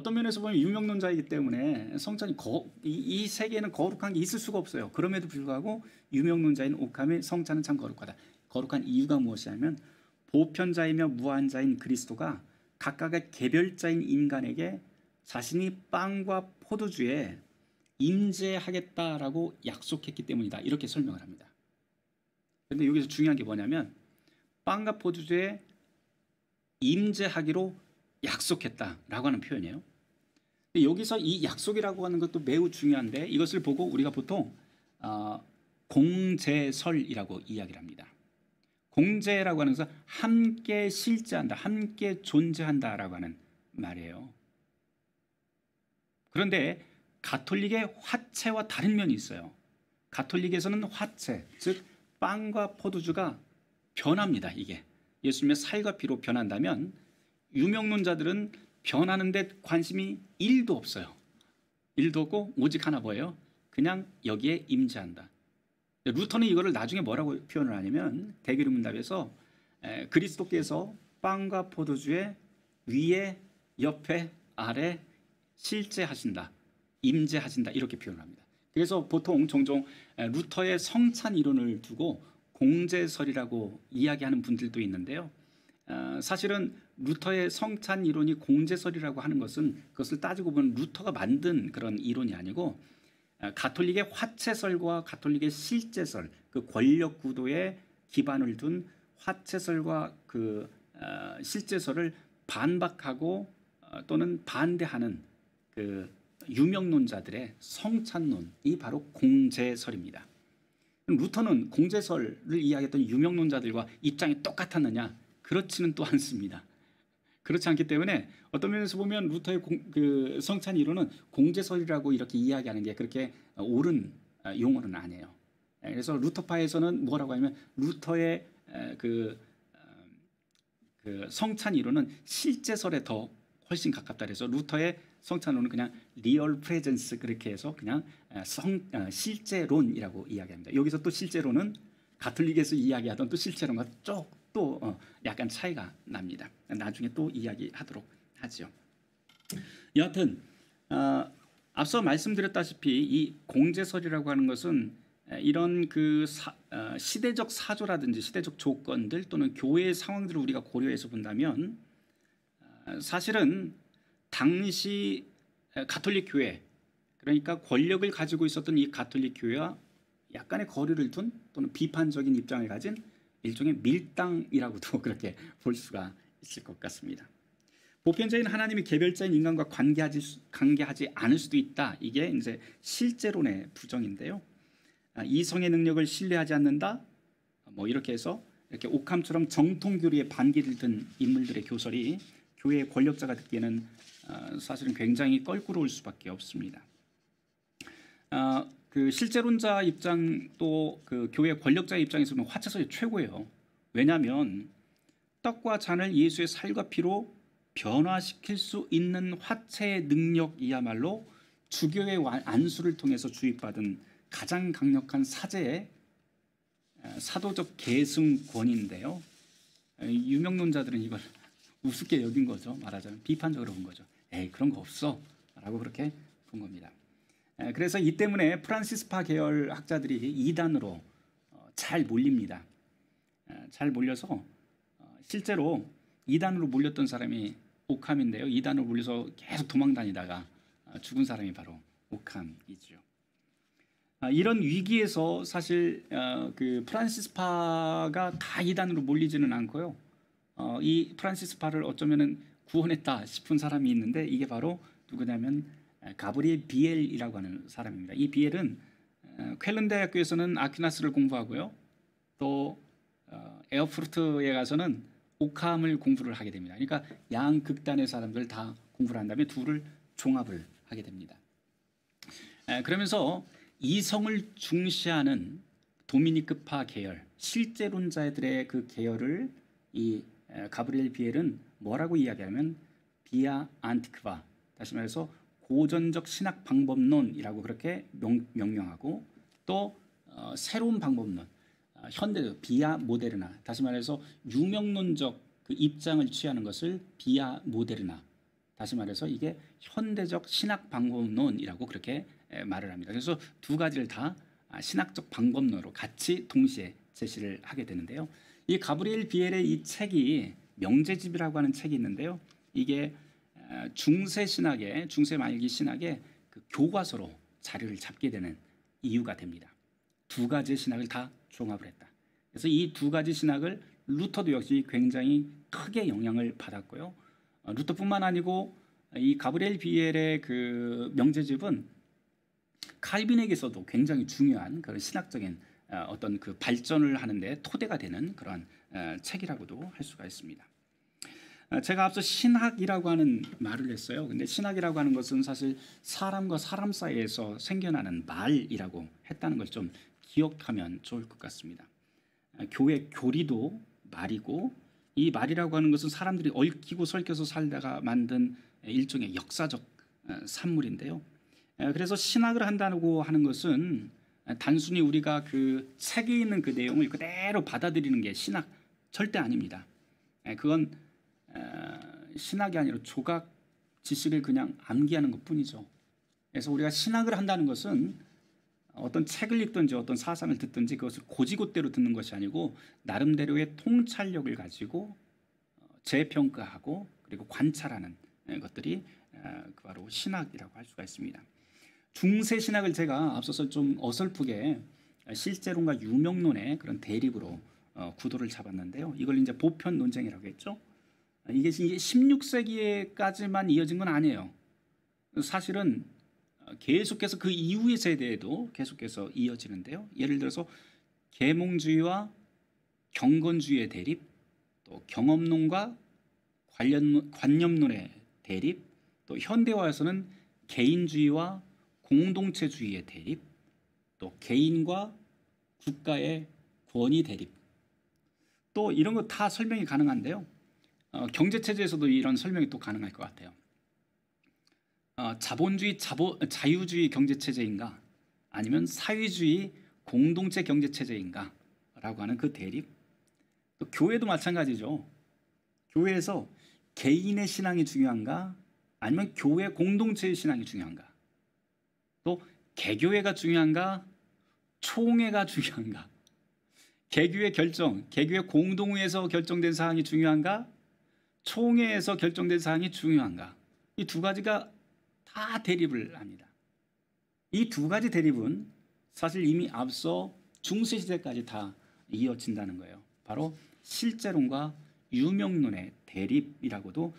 어떤 면에서 보면 유명론자이기 때문에 성찬이 이 세계에는 거룩한 게 있을 수가 없어요. 그럼에도 불구하고 유명론자인 오캄이 성찬은 참 거룩하다. 거룩한 이유가 무엇이냐면 보편자이며 무한자인 그리스도가 각각의 개별자인 인간에게 자신이 빵과 포도주에 임재하겠다라고 약속했기 때문이다. 이렇게 설명을 합니다. 그런데 여기서 중요한 게 뭐냐면 빵과 포도주에 임재하기로 약속했다라고 하는 표현이에요. 여기서 이 약속이라고 하는 것도 매우 중요한데 이것을 보고 우리가 보통 공제설이라고 이야기를 합니다. 공제라고 하는 것은 함께 실제한다, 함께 존재한다라고 하는 말이에요. 그런데 가톨릭의 화채와 다른 면이 있어요. 가톨릭에서는 화채, 즉 빵과 포도주가 변합니다. 이게 예수님의 살과 피로 변한다면 유명론자들은 변하는 데 관심이 1도 없어요. 1도 없고 오직 하나 뭐예요? 그냥 여기에 임재한다. 루터는 이거를 나중에 뭐라고 표현을 하냐면 대교리문답에서 그리스도께서 빵과 포도주의 위에, 옆에, 아래 실제하신다, 임재하신다 이렇게 표현합니다. 그래서 보통 종종 루터의 성찬 이론을 두고 공제설이라고 이야기하는 분들도 있는데요. 사실은 루터의 성찬 이론이 공제설이라고 하는 것은 그것을 따지고 보면 루터가 만든 그런 이론이 아니고 가톨릭의 화채설과 가톨릭의 실제설, 그 권력 구도에 기반을 둔 화채설과 그 실제설을 반박하고 또는 반대하는 그 유명론자들의 성찬론이 바로 공제설입니다. 루터는 공제설을 이야기했던 유명론자들과 입장이 똑같았느냐? 그렇지는 또 않습니다. 그렇지 않기 때문에 어떤 면에서 보면 루터의 그 성찬 이론은 공제설이라고 이렇게 이야기하는 게 그렇게 옳은 용어는 아니에요. 그래서 루터파에서는 뭐라고 하냐면 루터의 그 성찬 이론은 실제설에 더 훨씬 가깝다 그래서 루터의 성찬론은 그냥 리얼 프레젠스 그렇게 해서 그냥 실제론이라고 이야기합니다. 여기서 또 실제론은 가톨릭에서 이야기하던 또 실제론과 또 약간 차이가 납니다. 나중에 또 이야기하도록 하죠. 여하튼 앞서 말씀드렸다시피 이 공제설이라고 하는 것은 이런 그 시대적 사조라든지 시대적 조건들 또는 교회의 상황들을 우리가 고려해서 본다면 사실은 당시 가톨릭 교회, 그러니까 권력을 가지고 있었던 이 가톨릭 교회와 약간의 거리를 둔 또는 비판적인 입장을 가진 일종의 밀당이라고도 그렇게 볼 수가 있을 것 같습니다. 보편자인 하나님이 개별자인 인간과 관계하지 않을 수도 있다. 이게 이제 실제론의 부정인데요. 이성의 능력을 신뢰하지 않는다. 뭐 이렇게 해서 이렇게 오캄처럼 정통 교리에 반기를 든 인물들의 교설이 교회의 권력자가 듣기에는 사실은 굉장히 껄끄러울 수밖에 없습니다. 그 실제론자 입장 또 그 교회 권력자의 입장에서는 화채설이 최고예요. 왜냐하면 떡과 잔을 예수의 살과 피로 변화시킬 수 있는 화채의 능력이야말로 주교의 안수를 통해서 주입받은 가장 강력한 사제의 사도적 계승권인데요. 유명론자들은 이걸 우습게 여긴 거죠. 말하자면 비판적으로 본 거죠. 에이 그런 거 없어 라고 그렇게 본 겁니다. 그래서 이 때문에 프란시스파 계열 학자들이 이단으로 잘 몰립니다. 잘 몰려서 실제로 이단으로 몰렸던 사람이 오캄인데요. 이단으로 몰려서 계속 도망다니다가 죽은 사람이 바로 오캄이죠. 이런 위기에서 사실 그 프란시스파가 다 이단으로 몰리지는 않고요. 이 프란시스파를 어쩌면은 구원했다 싶은 사람이 있는데 이게 바로 누구냐면 가브리엘 비엘이라고 하는 사람입니다. 이 비엘은 쾰른 대학교에서는 아퀴나스를 공부하고요. 또 에어프루트에 가서는 오캄을 공부를 하게 됩니다. 그러니까 양극단의 사람들 다 공부를 한 다음에 둘을 종합을 하게 됩니다. 그러면서 이성을 중시하는 도미니크파 계열, 실제론자들의 그 계열을 이 가브리엘 비엘은 뭐라고 이야기하면 비아 안티크바, 다시 말해서 고전적 신학 방법론이라고 그렇게 명명하고 또 새로운 방법론, 현대적 비아 모데르나, 다시 말해서 유명론적 그 입장을 취하는 것을 비아 모데르나 다시 말해서 이게 현대적 신학 방법론이라고 그렇게 말을 합니다. 그래서 두 가지를 다 신학적 방법론으로 같이 동시에 제시를 하게 되는데요. 이 가브리엘 비엘의 이 책이 명제집이라고 하는 책이 있는데요. 이게 중세 신학의 중세 말기 신학의 그 교과서로 자리를 잡게 되는 이유가 됩니다. 두 가지의 신학을 다 종합을 했다. 그래서 이 두 가지 신학을 루터도 역시 굉장히 크게 영향을 받았고요. 루터뿐만 아니고 이 가브리엘 비엘의 그 명제집은 칼빈에게서도 굉장히 중요한 그런 신학적인 어떤 그 발전을 하는데 토대가 되는 그런 책이라고도 할 수가 있습니다. 제가 앞서 신학이라고 하는 말을 했어요. 근데 신학이라고 하는 것은 사실 사람과 사람 사이에서 생겨나는 말이라고 했다는 걸 좀 기억하면 좋을 것 같습니다. 교회 교리도 말이고 이 말이라고 하는 것은 사람들이 얽히고 설켜서 살다가 만든 일종의 역사적 산물인데요. 그래서 신학을 한다고 하는 것은 단순히 우리가 그 책에 있는 그 내용을 그대로 받아들이는 게 신학 절대 아닙니다. 그건 신학이 아니라 조각 지식을 그냥 암기하는 것뿐이죠. 그래서 우리가 신학을 한다는 것은 어떤 책을 읽든지 어떤 사상을 듣든지 그것을 고지고대로 듣는 것이 아니고 나름대로의 통찰력을 가지고 재평가하고 그리고 관찰하는 것들이 바로 신학이라고 할 수가 있습니다. 중세 신학을 제가 앞서서 좀 어설프게 실제론과 유명론의 그런 대립으로 구도를 잡았는데요. 이걸 이제 보편 논쟁이라고 했죠. 이게 16세기에까지만 이어진 건 아니에요. 사실은 계속해서 그 이후의 세대에도 계속해서 이어지는데요. 예를 들어서 계몽주의와 경건주의의 대립, 또 경험론과 관념론의 대립, 또 현대화에서는 개인주의와 공동체주의의 대립, 또 개인과 국가의 권위 대립, 또 이런 거 다 설명이 가능한데요. 경제체제에서도 이런 설명이 또 가능할 것 같아요. 자본주의, 자유주의 경제체제인가 아니면 사회주의 공동체 경제체제인가 라고 하는 그 대립. 또 교회도 마찬가지죠. 교회에서 개인의 신앙이 중요한가 아니면 교회 공동체의 신앙이 중요한가, 또 개교회가 중요한가 총회가 중요한가, 개교회 결정, 개교회 공동회에서 결정된 사항이 중요한가 총회에서 결정된 사항이 중요한가, 이 두 가지가 다 대립을 합니다. 이 두 가지 대립은 사실 이미 앞서 중세시대까지 다 이어진다는 거예요. 바로 실제론과 유명론의 대립이라고도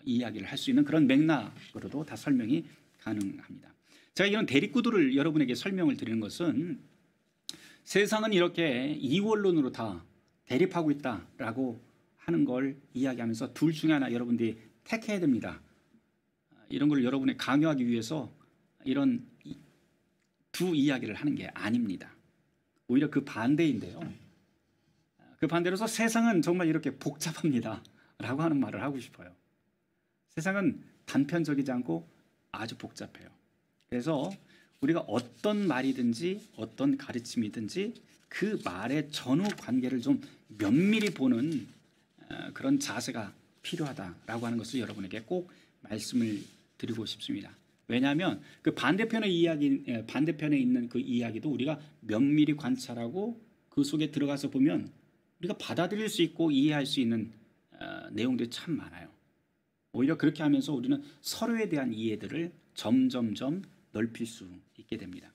이야기를 할 수 있는 그런 맥락으로도 다 설명이 가능합니다. 제가 이런 대립구도를 여러분에게 설명을 드리는 것은 세상은 이렇게 이원론으로 다 대립하고 있다라고 하는 걸 이야기하면서 둘 중에 하나 여러분들이 택해야 됩니다. 이런 걸 여러분에 강요하기 위해서 이런 두 이야기를 하는 게 아닙니다. 오히려 그 반대인데요. 그 반대로서 세상은 정말 이렇게 복잡합니다 라고 하는 말을 하고 싶어요. 세상은 단편적이지 않고 아주 복잡해요. 그래서 우리가 어떤 말이든지 어떤 가르침이든지 그 말의 전후 관계를 좀 면밀히 보는 그런 자세가 필요하다라고 하는 것을 여러분에게 꼭 말씀을 드리고 싶습니다. 왜냐하면 그 반대편에 있는 그 이야기도 우리가 면밀히 관찰하고 그 속에 들어가서 보면 우리가 받아들일 수 있고 이해할 수 있는 내용들이 참 많아요. 오히려 그렇게 하면서 우리는 서로에 대한 이해들을 점점점 넓힐 수 있게 됩니다.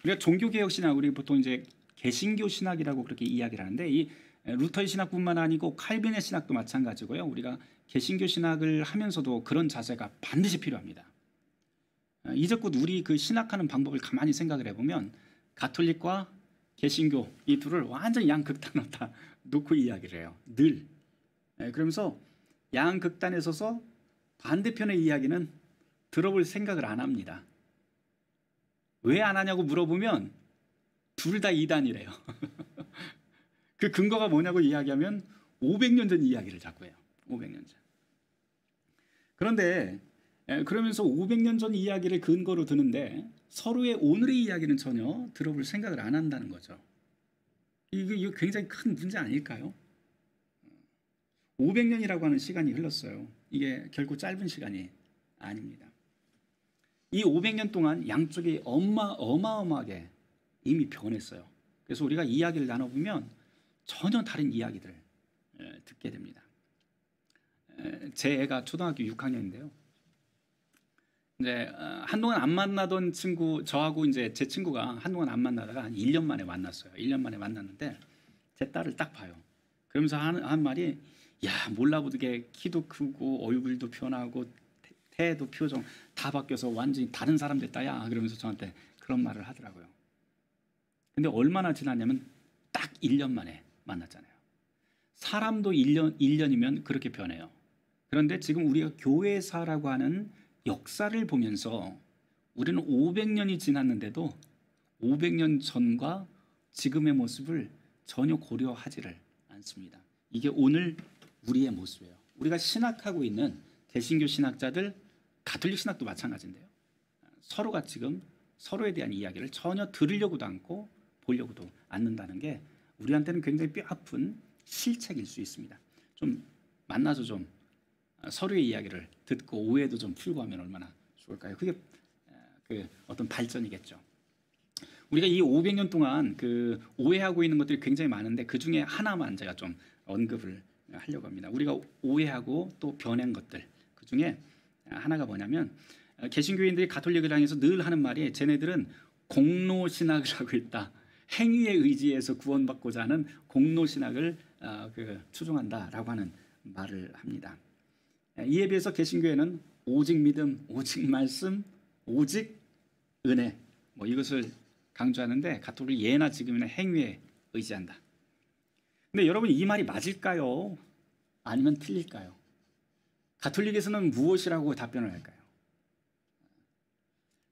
우리가 종교개혁 신학, 우리 보통 이제 개신교 신학이라고 그렇게 이야기를 하는데 이 루터의 신학뿐만 아니고 칼빈의 신학도 마찬가지고요. 우리가 개신교 신학을 하면서도 그런 자세가 반드시 필요합니다. 이제껏 우리 그 신학하는 방법을 가만히 생각을 해보면 가톨릭과 개신교 이 둘을 완전 양극단으로 다 놓고 이야기를 해요. 늘. 그러면서 양극단에 서서 반대편의 이야기는 들어볼 생각을 안 합니다. 왜 안 하냐고 물어보면 둘 다 이단이래요. 그 근거가 뭐냐고 이야기하면 500년 전 이야기를 자꾸 해요. 500년 전. 그런데 그러면서 500년 전 이야기를 근거로 드는데 서로의 오늘의 이야기는 전혀 들어볼 생각을 안 한다는 거죠. 이거 굉장히 큰 문제 아닐까요? 500년이라고 하는 시간이 흘렀어요. 이게 결코 짧은 시간이 아닙니다. 이 500년 동안 양쪽이 어마어마하게 이미 변했어요. 그래서 우리가 이야기를 나눠보면 전혀 다른 이야기들을 듣게 됩니다. 제 애가 초등학교 6학년인데요. 이제 한동안 안 만나던 친구, 저하고 이제 제 친구가 한동안 안 만나다가 한 1년 만에 만났어요. 1년 만에 만났는데 제 딸을 딱 봐요. 그러면서 한 말이, 야, 몰라보게 키도 크고 얼굴도 변하고 태도 표정 다 바뀌어서 완전히 다른 사람 됐다야. 그러면서 저한테 그런 말을 하더라고요. 근데 얼마나 지났냐면 딱 1년 만에 만났잖아요. 사람도 1년이면 그렇게 변해요. 그런데 지금 우리가 교회사라고 하는 역사를 보면서 우리는 500년이 지났는데도 500년 전과 지금의 모습을 전혀 고려하지를 않습니다. 이게 오늘 우리의 모습이에요. 우리가 신학하고 있는 개신교 신학자들, 가톨릭 신학도 마찬가지인데요. 서로가 지금 서로에 대한 이야기를 전혀 들으려고도 않고 보려고도 않는다는 게 우리한테는 굉장히 뼈아픈 실책일 수 있습니다. 좀 만나서 좀 서로의 이야기를 듣고 오해도 좀 풀고 하면 얼마나 좋을까요? 그게 그 어떤 발전이겠죠. 우리가 이 500년 동안 그 오해하고 있는 것들이 굉장히 많은데 그 중에 하나만 제가 좀 언급을 하려고 합니다. 우리가 오해하고 또 변한 것들, 그 중에 하나가 뭐냐면, 개신교인들이 가톨릭을 향해서 늘 하는 말이, 쟤네들은 공로신학을 하고 있다. 행위에 의지해서 구원받고자 하는 공로신학을 추종한다라고 하는 말을 합니다. 이에 비해서 개신교회는 오직 믿음, 오직 말씀, 오직 은혜, 이것을 강조하는데, 가톨릭 예나 지금이나 행위에 의지한다. 근데 여러분, 이 말이 맞을까요? 아니면 틀릴까요? 가톨릭에서는 무엇이라고 답변을 할까요?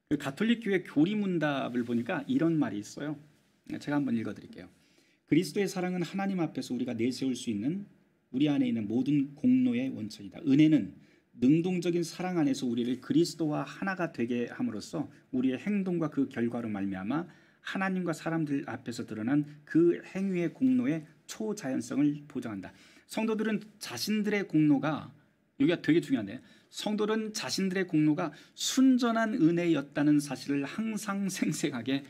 그 가톨릭 교회 교리문답을 보니까 이런 말이 있어요. 제가 한번 읽어드릴게요. 그리스도의 사랑은 하나님 앞에서 우리가 내세울 수 있는 우리 안에 있는 모든 공로의 원천이다. 은혜는 능동적인 사랑 안에서 우리를 그리스도와 하나가 되게 함으로써 우리의 행동과 그 결과로 말미암아 하나님과 사람들 앞에서 드러난 그 행위의 공로의 초자연성을 보장한다. 성도들은 자신들의 공로가, 여기가 되게 중요한데, 성도들은 자신들의 공로가 순전한 은혜였다는 사실을 항상 생생하게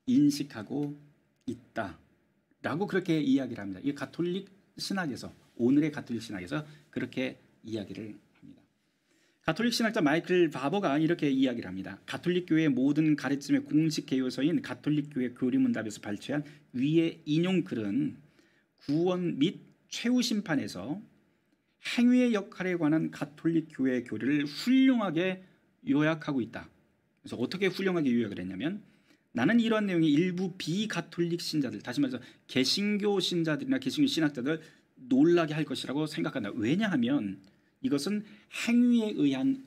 인식하고 있다라고 그렇게 이야기를 합니다. 이 가톨릭 신학에서, 오늘의 가톨릭 신학에서 그렇게 이야기를 합니다. 가톨릭 신학자 마이클 바버가 이렇게 이야기를 합니다. 가톨릭 교회의 모든 가르침의 공식 개요서인 가톨릭 교회 교리문답에서 발췌한 위의 인용글은 구원 및 최후 심판에서 행위의 역할에 관한 가톨릭 교회의 교리를 훌륭하게 요약하고 있다. 그래서 어떻게 훌륭하게 요약을 했냐면, 나는 이러한 내용이 일부 비가톨릭 신자들, 다시 말해서 개신교 신자들이나 개신교 신학자들 놀라게 할 것이라고 생각한다. 왜냐하면 이것은 행위에 의한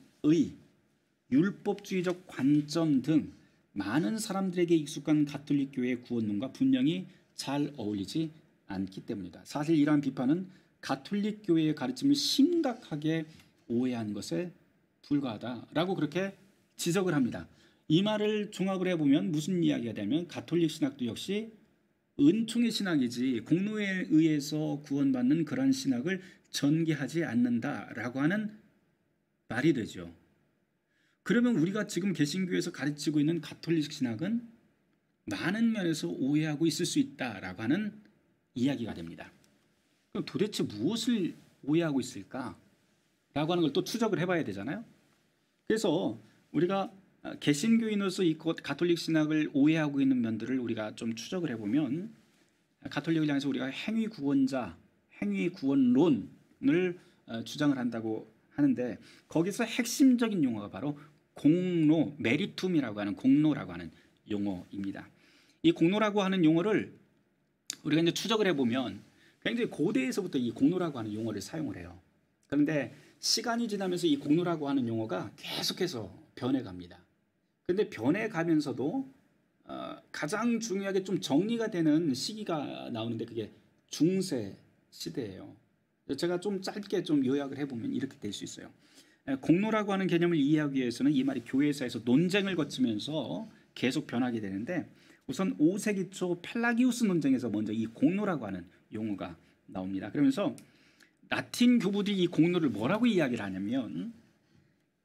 율법주의적 관점 등 많은 사람들에게 익숙한 가톨릭 교회의 구원론과 분명히 잘 어울리지 않기 때문이다. 사실 이러한 비판은 가톨릭 교회의 가르침을 심각하게 오해한 것에 불과하다라고 그렇게 지적을 합니다. 이 말을 종합을 해보면 무슨 이야기가 되면, 가톨릭 신학도 역시 은총의 신학이지 공로에 의해서 구원받는 그런 신학을 전개하지 않는다라고 하는 말이 되죠. 그러면 우리가 지금 개신교에서 가르치고 있는 가톨릭 신학은 많은 면에서 오해하고 있을 수 있다라고 하는 이야기가 됩니다. 그럼 도대체 무엇을 오해하고 있을까라고 하는 걸 또 추적을 해봐야 되잖아요. 그래서 우리가 개신교인으로서 이 가톨릭 신학을 오해하고 있는 면들을 우리가 좀 추적을 해보면, 가톨릭을 향해서 우리가 행위 구원자, 행위 구원론을 주장을 한다고 하는데, 거기서 핵심적인 용어가 바로 공로, 메리툼이라고 하는 공로라고 하는 용어입니다. 이 공로라고 하는 용어를 우리가 이제 추적을 해보면 굉장히 고대에서부터 이 공로라고 하는 용어를 사용을 해요. 그런데 시간이 지나면서 이 공로라고 하는 용어가 계속해서 변해갑니다. 그런데 변해가면서도 가장 중요하게 좀 정리가 되는 시기가 나오는데, 그게 중세 시대예요. 제가 좀 짧게 좀 요약을 해보면 이렇게 될 수 있어요. 공로라고 하는 개념을 이해하기 위해서는 이 말이 교회사에서 논쟁을 거치면서 계속 변하게 되는데, 우선 5세기 초 펠라기우스 논쟁에서 먼저 이 공로라고 하는 용어가 나옵니다. 그러면서 라틴 교부들이 이 공로를 뭐라고 이야기를 하냐면,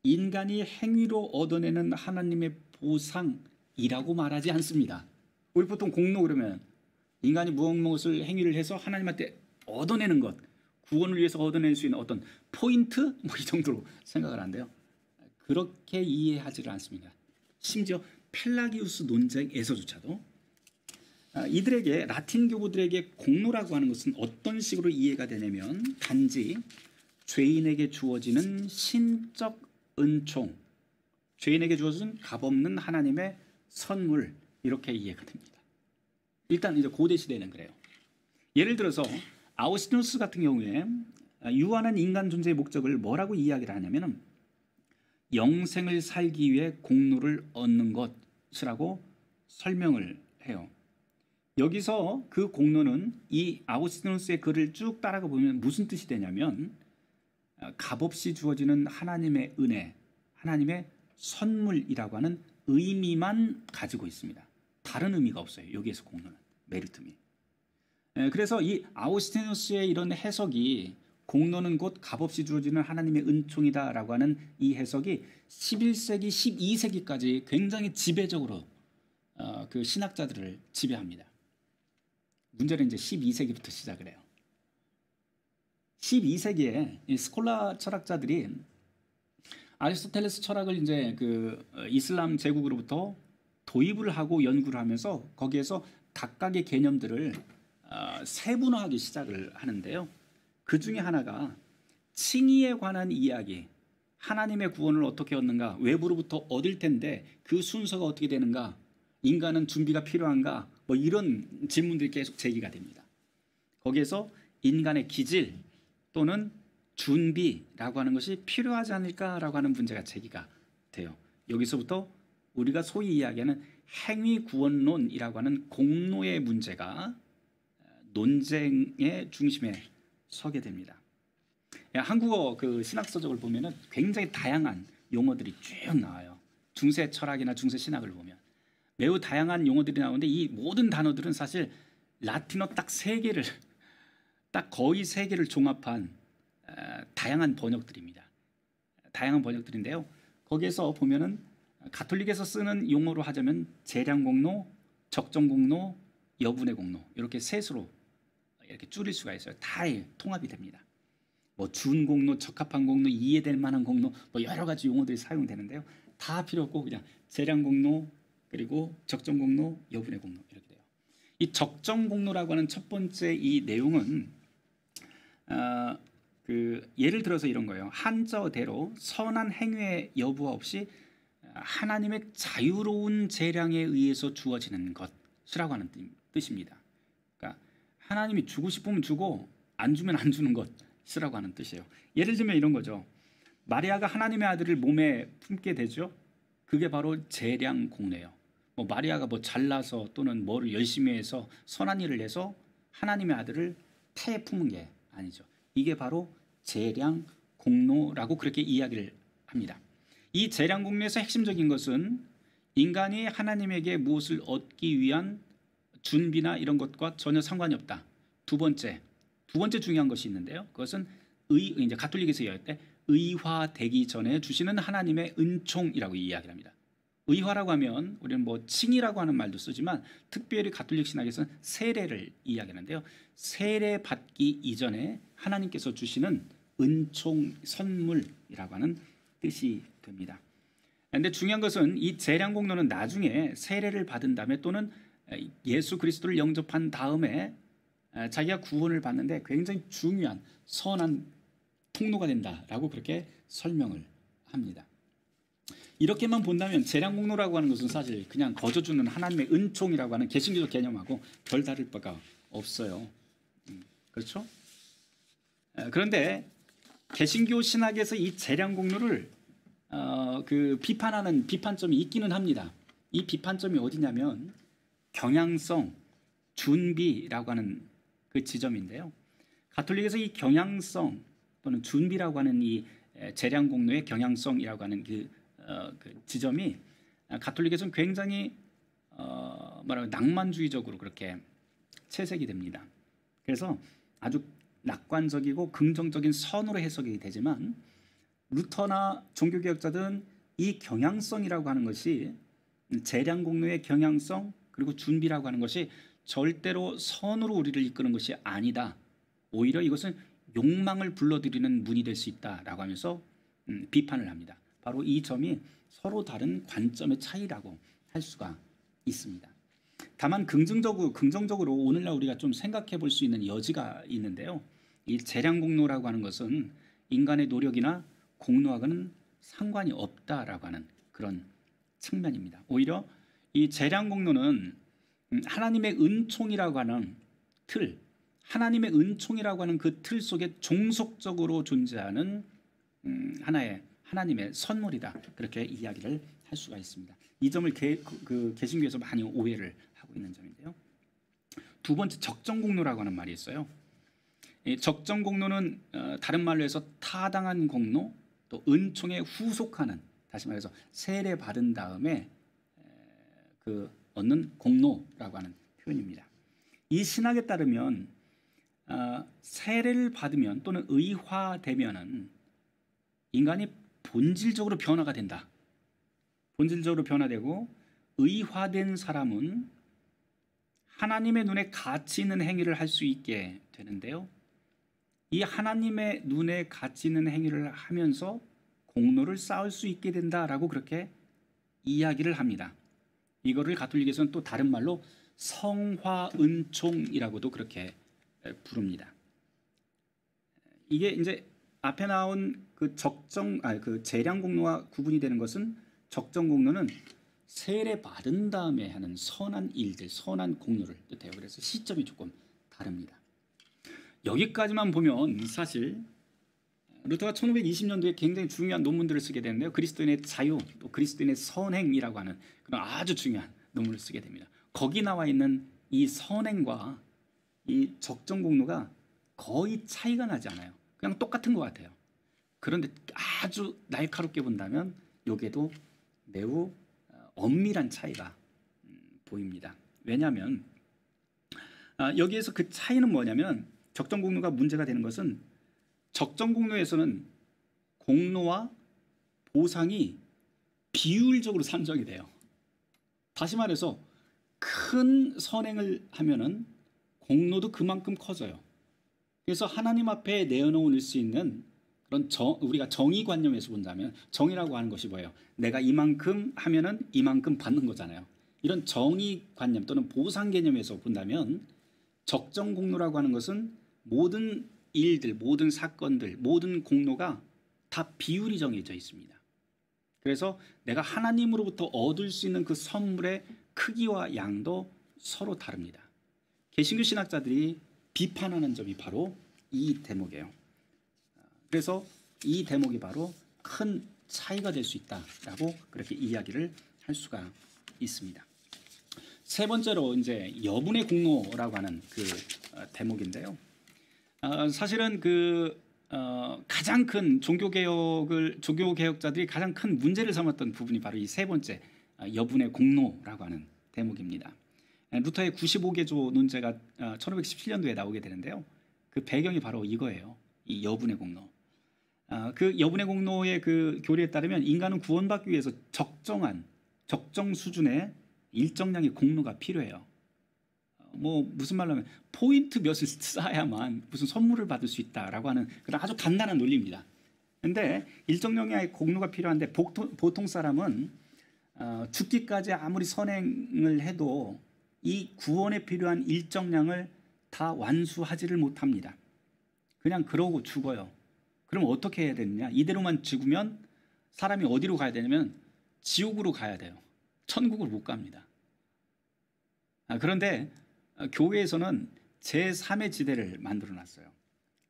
인간이 행위로 얻어내는 하나님의 보상이라고 말하지 않습니다. 우리 보통 공로 그러면 인간이 무엇을 행위를 해서 하나님한테 얻어내는 것, 구원을 위해서 얻어낼 수 있는 어떤 포인트 뭐 이 정도로 생각을 한대요. 그렇게 이해하지를 않습니다. 심지어 펠라기우스 논쟁에서조차도 이들에게 라틴 교부들에게 공로라고 하는 것은 어떤 식으로 이해가 되냐면 단지 죄인에게 주어지는 신적 은총, 죄인에게 주어진 값없는 하나님의 선물 이렇게 이해가 됩니다. 일단 이제 고대 시대는 그래요. 예를 들어서 아우구스티누스 같은 경우에 유한한 인간 존재의 목적을 뭐라고 이야기를 하냐면은 영생을 살기 위해 공로를 얻는 것이라고 설명을 해요. 여기서 그 공로는 이 아우구스티누스의 글을 쭉 따라가 보면 무슨 뜻이 되냐면 값없이 주어지는 하나님의 은혜, 하나님의 선물이라고 하는 의미만 가지고 있습니다. 다른 의미가 없어요. 여기에서 공로는 메리트미. 그래서 이 아우구스티누스의 이런 해석이 공로는 곧 값없이 주어지는 하나님의 은총이다라고 하는 이 해석이 11세기, 12세기까지 굉장히 지배적으로 그 신학자들을 지배합니다. 문제는 이제 12세기부터 시작을 해요. 12세기에 이 스콜라 철학자들이 아리스토텔레스 철학을 이제 그 이슬람 제국으로부터 도입을 하고 연구를 하면서 거기에서 각각의 개념들을 세분화하기 시작을 하는데요. 그 중에 하나가 칭의에 관한 이야기, 하나님의 구원을 어떻게 얻는가, 외부로부터 얻을 텐데 그 순서가 어떻게 되는가, 인간은 준비가 필요한가, 뭐 이런 질문들이 계속 제기가 됩니다. 거기에서 인간의 기질 또는 준비라고 하는 것이 필요하지 않을까라고 하는 문제가 제기가 돼요. 여기서부터 우리가 소위 이야기하는 행위구원론이라고 하는 공로의 문제가 논쟁의 중심에 서게 됩니다. 한국어 그 신학서적을 보면은 굉장히 다양한 용어들이 쭉 나와요. 중세 철학이나 중세 신학을 보면 매우 다양한 용어들이 나오는데 이 모든 단어들은 사실 라틴어 딱 세 개를 딱 거의 세 개를 종합한 다양한 번역들입니다. 다양한 번역들인데요. 거기에서 보면은 가톨릭에서 쓰는 용어로 하자면 재량 공로, 적정 공로, 여분의 공로 이렇게 셋으로 이렇게 줄일 수가 있어요. 다 통합이 됩니다. 뭐 준공로, 적합한 공로, 이해될 만한 공로, 뭐 여러 가지 용어들이 사용되는데요. 다 필요 없고 그냥 재량 공로 그리고 적정 공로, 여분의 공로 이렇게 돼요. 이 적정 공로라고 하는 첫 번째 이 내용은 예를 들어서 이런 거예요. 한자어대로 선한 행위의 여부와 없이 하나님의 자유로운 재량에 의해서 주어지는 것이라고 하는 뜻입니다. 그러니까 하나님이 주고 싶으면 주고 안 주면 안 주는 것이라고 하는 뜻이에요. 예를 들면 이런 거죠. 마리아가 하나님의 아들을 몸에 품게 되죠. 그게 바로 재량 공로예요. 뭐 마리아가 뭐 잘나서 또는 뭐를 열심히 해서 선한 일을 해서 하나님의 아들을 태에 품은 게 아니죠. 이게 바로 재량 공로라고 그렇게 이야기를 합니다. 이 재량 공로에서 핵심적인 것은 인간이 하나님에게 무엇을 얻기 위한 준비나 이런 것과 전혀 상관이 없다. 두 번째 중요한 것이 있는데요. 그것은 이제 가톨릭에서 이야기할 때 의화되기 전에 주시는 하나님의 은총이라고 이야기합니다. 의화라고 하면 우리는 뭐 칭이라고 하는 말도 쓰지만 특별히 가톨릭 신학에서는 세례를 이야기하는데요. 세례 받기 이전에 하나님께서 주시는 은총 선물이라고 하는 뜻이 됩니다. 그런데 중요한 것은 이 재량 공로는 나중에 세례를 받은 다음에 또는 예수 그리스도를 영접한 다음에 자기가 구원을 받는데 굉장히 중요한 선한 통로가 된다라고 그렇게 설명을 합니다. 이렇게만 본다면 재량 공로라고 하는 것은 사실 그냥 거저 주는 하나님의 은총이라고 하는 개신교적 개념하고 별 다를 바가 없어요. 그렇죠? 그런데 개신교 신학에서 이 재량 공로를 비판하는 비판점이 있기는 합니다. 이 비판점이 어디냐면 경향성, 준비라고 하는 그 지점인데요. 가톨릭에서 이 경향성 또는 준비라고 하는 이 재량 공로의 경향성이라고 하는 그 지점이 가톨릭에서는 굉장히 낭만주의적으로 그렇게 채색이 됩니다. 그래서 아주 낙관적이고 긍정적인 선으로 해석이 되지만 루터나 종교개혁자들은 이 경향성이라고 하는 것이 재량공로의 경향성 그리고 준비라고 하는 것이 절대로 선으로 우리를 이끄는 것이 아니다. 오히려 이것은 욕망을 불러들이는 문이 될 수 있다라고 하면서 비판을 합니다. 바로 이 점이 서로 다른 관점의 차이라고 할 수가 있습니다. 다만 긍정적으로 오늘날 우리가 좀 생각해 볼 수 있는 여지가 있는데요. 이 재량공로라고 하는 것은 인간의 노력이나 공로하고는 상관이 없다라고 하는 그런 측면입니다. 오히려 이 재량공로는 하나님의 은총이라고 하는 틀, 하나님의 은총이라고 하는 그 틀 속에 종속적으로 존재하는 하나의 하나님의 선물이다. 그렇게 이야기를 할 수가 있습니다. 이 점을 개신교에서 많이 오해를 하고 있는 점인데요. 두 번째 적정공로라고 하는 말이 있어요. 이 적정공로는 다른 말로 해서 타당한 공로 또 은총에 후속하는, 다시 말해서 세례 받은 다음에 그 얻는 공로라고 하는 표현입니다. 이 신학에 따르면 세례를 받으면 또는 의화되면은 인간이 본질적으로 변화가 된다. 본질적으로 변화되고 의화된 사람은 하나님의 눈에 가치 있는 행위를 할 수 있게 되는데요. 이 하나님의 눈에 가치 있는 행위를 하면서 공로를 쌓을 수 있게 된다라고 그렇게 이야기를 합니다. 이거를 가톨릭에서는 또 다른 말로 성화은총이라고도 그렇게 부릅니다. 이게 이제 앞에 나온 그 재량공로와 구분이 되는 것은 적정공로는 세례 받은 다음에 하는 선한 일들, 선한 공로를 뜻해요. 그래서 시점이 조금 다릅니다. 여기까지만 보면 사실 루터가 1520년도에 굉장히 중요한 논문들을 쓰게 되는데요. 그리스도인의 자유, 또 그리스도인의 선행이라고 하는 그런 아주 중요한 논문을 쓰게 됩니다. 거기 나와 있는 이 선행과 이 적정공로가 거의 차이가 나지 않아요. 그냥 똑같은 것 같아요. 그런데 아주 날카롭게 본다면 여기에도 매우 엄밀한 차이가 보입니다. 왜냐하면 여기에서 그 차이는 뭐냐면 적정공로가 문제가 되는 것은 적정공로에서는 공로와 보상이 비율적으로 산정이 돼요. 다시 말해서 큰 선행을 하면은 공로도 그만큼 커져요. 그래서 하나님 앞에 내어놓을 수 있는 그런 우리가 정의관념에서 본다면 정의라고 하는 것이 뭐예요? 내가 이만큼 하면은 이만큼 받는 거잖아요. 이런 정의관념 또는 보상 개념에서 본다면 적정공로라고 하는 것은 모든 일들, 모든 사건들, 모든 공로가 다 비율이 정해져 있습니다. 그래서 내가 하나님으로부터 얻을 수 있는 그 선물의 크기와 양도 서로 다릅니다. 개신교 신학자들이 비판하는 점이 바로 이 대목이에요. 그래서 이 대목이 바로 큰 차이가 될 수 있다라고 그렇게 이야기를 할 수가 있습니다. 세 번째로 이제 여분의 공로라고 하는 그 대목인데요. 사실은 가장 큰 종교개혁자들이 가장 큰 문제를 삼았던 부분이 바로 이 세 번째 여분의 공로라고 하는 대목입니다. 루터의 95개조 논제가 1517년도에 나오게 되는데요. 그 배경이 바로 이거예요. 이 여분의 공로. 그 여분의 공로의 그 교리에 따르면 인간은 구원받기 위해서 적정 수준의 일정량의 공로가 필요해요. 무슨 말로 하면 포인트 몇을 쌓아야만 무슨 선물을 받을 수 있다라고 하는 그런 아주 간단한 논리입니다. 그런데 일정량의 공로가 필요한데 보통 사람은 죽기까지 아무리 선행을 해도 이 구원에 필요한 일정량을 다 완수하지를 못합니다. 그냥 그러고 죽어요. 그럼 어떻게 해야 되느냐? 이대로만 죽으면 사람이 어디로 가야 되냐면 지옥으로 가야 돼요. 천국을 못 갑니다. 그런데 교회에서는 제3의 지대를 만들어놨어요.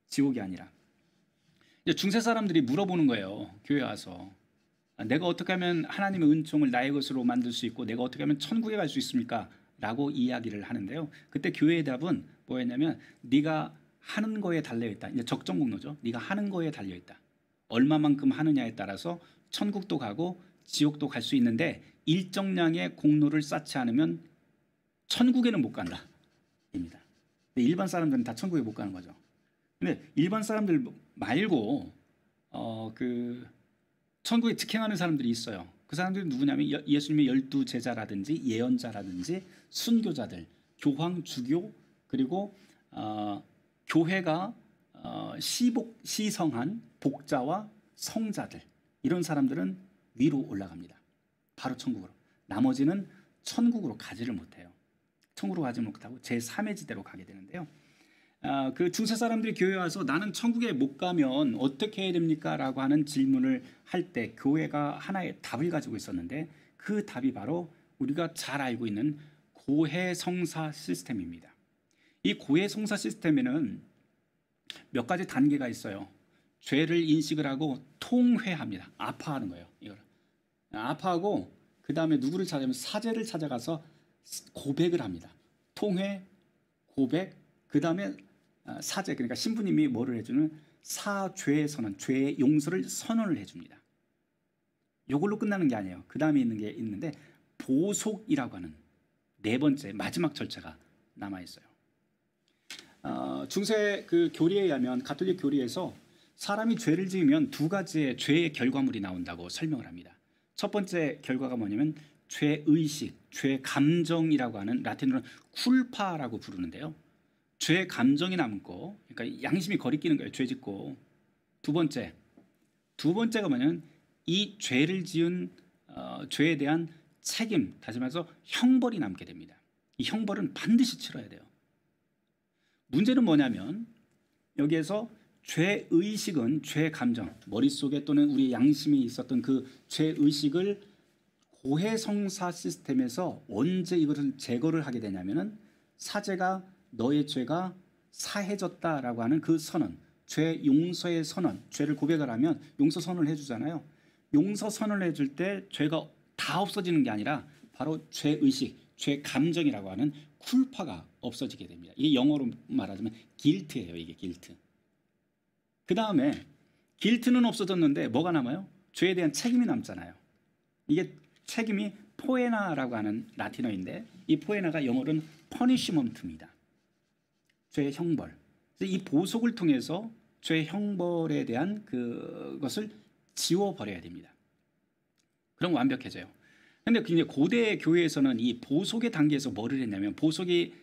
지옥이 아니라. 중세 사람들이 물어보는 거예요. 교회 와서. 내가 어떻게 하면 하나님의 은총을 나의 것으로 만들 수 있고 내가 어떻게 하면 천국에 갈 수 있습니까? 라고 이야기를 하는데요. 그때 교회의 답은 뭐였냐면 네가 하는 거에 달려있다. 이제 적정공로죠. 네가 하는 거에 달려있다. 얼마만큼 하느냐에 따라서 천국도 가고 지옥도 갈 수 있는데 일정량의 공로를 쌓지 않으면 천국에는 못 간다. 입니다. 일반 사람들은 다 천국에 못 가는 거죠. 근데 일반 사람들 말고 그 천국에 직행하는 사람들이 있어요. 그 사람들이 누구냐면 예수님의 12제자라든지 예언자라든지 순교자들, 교황, 주교, 그리고 교회가 시성한 복자와 성자들, 이런 사람들은 위로 올라갑니다. 바로 천국으로. 나머지는 천국으로 가지를 못해요. 천국으로 가지 못하고 제3의 지대로 가게 되는데요. 그 중세 사람들이 교회에 와서 나는 천국에 못 가면 어떻게 해야 됩니까? 라고 하는 질문을 할 때 교회가 하나의 답을 가지고 있었는데, 그 답이 바로 우리가 잘 알고 있는 고해성사 시스템입니다. 이 고해성사 시스템에는 몇 가지 단계가 있어요. 죄를 인식을 하고 통회합니다. 아파하는 거예요. 이걸 아파하고 그 다음에 누구를 찾아가면 사제를 찾아가서 고백을 합니다. 통회, 고백, 그 다음에 사제, 그러니까 신부님이 뭐를 해주는 사죄 선언, 죄의 용서를 선언을 해줍니다. 이걸로 끝나는 게 아니에요. 그 다음에 있는 게 있는데 보속이라고 하는 네 번째 마지막 절차가 남아 있어요. 중세 그 교리에 의하면, 가톨릭 교리에서 사람이 죄를 지으면 두 가지의 죄의 결과물이 나온다고 설명을 합니다. 첫 번째 결과가 뭐냐면 죄의식, 죄감정이라고 하는, 라틴어로는 쿨파라고 부르는데요. 죄 감정이 남고, 그러니까 양심이 거리끼는 거예요. 죄 짓고. 두 번째가 뭐냐면 이 죄를 지은 죄에 대한 책임, 다시 말해서 형벌이 남게 됩니다. 이 형벌은 반드시 치러야 돼요. 문제는 뭐냐면 여기에서 죄의식은, 죄감정, 머릿속에 또는 우리 양심이 있었던 그 죄의식을 고해성사 시스템에서 언제 이것을 제거를 하게 되냐면은 사제가 너의 죄가 사해졌다라고 하는 그 선언, 죄 용서의 선언, 죄를 고백을 하면 용서 선언을 해주잖아요. 용서 선언을 해줄 때 죄가 다 없어지는 게 아니라 바로 죄의식, 죄감정이라고 하는 쿨파가 없어지게 됩니다. 이게 영어로 말하자면 길트예요. 이게 길트. 그 다음에 길트는 없어졌는데 뭐가 남아요? 죄에 대한 책임이 남잖아요. 이게 책임이 포에나라고 하는 라틴어인데, 이 포에나가 영어로는 퍼니시먼트입니다. 죄의 형벌. 이 보속을 통해서 죄의 형벌에 대한 그것을 지워버려야 됩니다. 그럼 완벽해져요. 그런데 이제 고대 교회에서는 이 보속의 단계에서 뭐를 했냐면, 보속이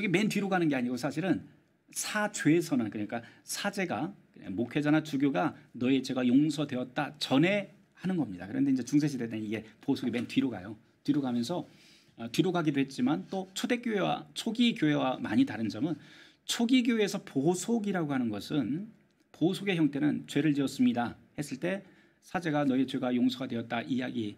맨 뒤로 가는 게 아니고 사실은 사죄 선언, 그러니까 사제가, 목회자나 주교가 너의 죄가 용서되었다 전에 하는 겁니다. 그런데 이제 중세시대 때는 이게 보속이 맨 뒤로 가요. 뒤로 가면서 뒤로 가기도 했지만, 또 초대교회와 초기 교회와 많이 다른 점은, 초기 교회에서 보속이라고 하는 것은, 보속의 형태는 죄를 지었습니다 했을 때 사제가 너의 죄가 용서가 되었다 이야기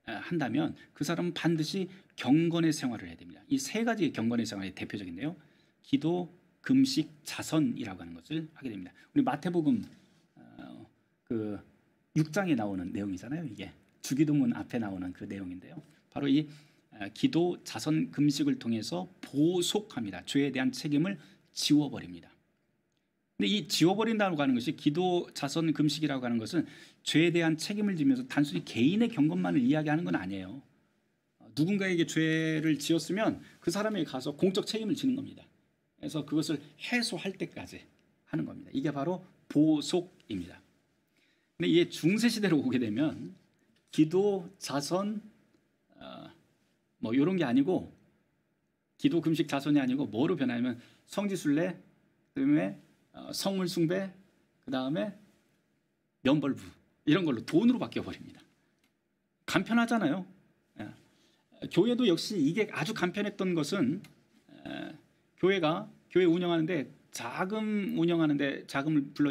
한다면 그 사람은 반드시 경건의 생활을 해야 됩니다. 이 세 가지 경건의 생활이 대표적인데요. 기도, 금식, 자선이라고 하는 것을 하게 됩니다. 우리 마태복음 그 6장에 나오는 내용이잖아요. 이게 주기도문 앞에 나오는 그 내용인데요. 바로 이 기도, 자선, 금식을 통해서 보속합니다. 죄에 대한 책임을 지워버립니다. 근데 이 지워버린다고 하는 것이, 기도, 자선, 금식이라고 하는 것은 죄에 대한 책임을 지면서 단순히 개인의 경건만을 이야기하는 건 아니에요. 누군가에게 죄를 지었으면 그 사람에게 가서 공적 책임을 지는 겁니다. 그래서 그것을 해소할 때까지 하는 겁니다. 이게 바로 보속입니다. 근데 이게 중세시대로 오게 되면 기도, 자선, 뭐 이런 게 아니고, 기도, 금식, 자선이 아니고 뭐로 변하냐면 성지순례, 그다음에 성물 숭배, 그다음에 면벌부, 이런 걸로 돈으로 바뀌어 버립니다. 간편하잖아요. 교회도 역시 이게 아주 간편했던 것은, 교회 운영하는데, 자금 운영하는데 자금을 불러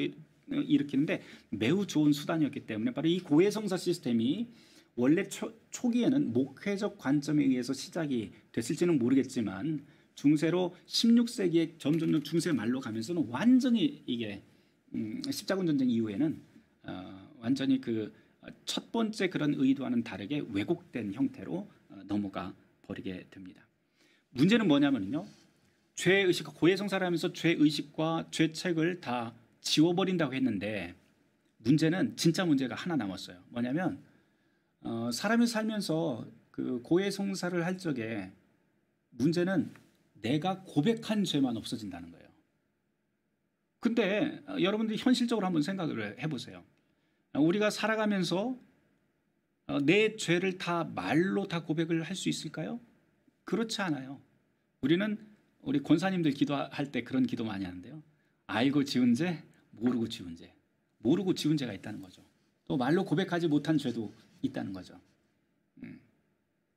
일으키는데 매우 좋은 수단이었기 때문에, 바로 이 고해성사 시스템이 원래 초기에는 목회적 관점에 의해서 시작이 됐을지는 모르겠지만, 중세로 16세기에 점점 중세 말로 가면서는 완전히 이게 십자군 전쟁 이후에는 완전히 그 첫 번째 그런 의도와는 다르게 왜곡된 형태로 넘어가 버리게 됩니다. 문제는 뭐냐면요, 죄의식, 고해성사를 하면서 죄의식과 죄책을 다 지워버린다고 했는데, 문제는, 진짜 문제가 하나 남았어요. 뭐냐면 사람이 살면서 그 고해성사를 할 적에 문제는 내가 고백한 죄만 없어진다는 거예요. 근데 여러분들이 현실적으로 한번 생각을 해보세요. 우리가 살아가면서 내 죄를 다 말로 다 고백을 할 수 있을까요? 그렇지 않아요. 우리 권사님들 기도할 때 그런 기도 많이 하는데요. 알고 지은 죄, 모르고 지은 죄. 모르고 지은 죄가 있다는 거죠. 또 말로 고백하지 못한 죄도 있다는 거죠.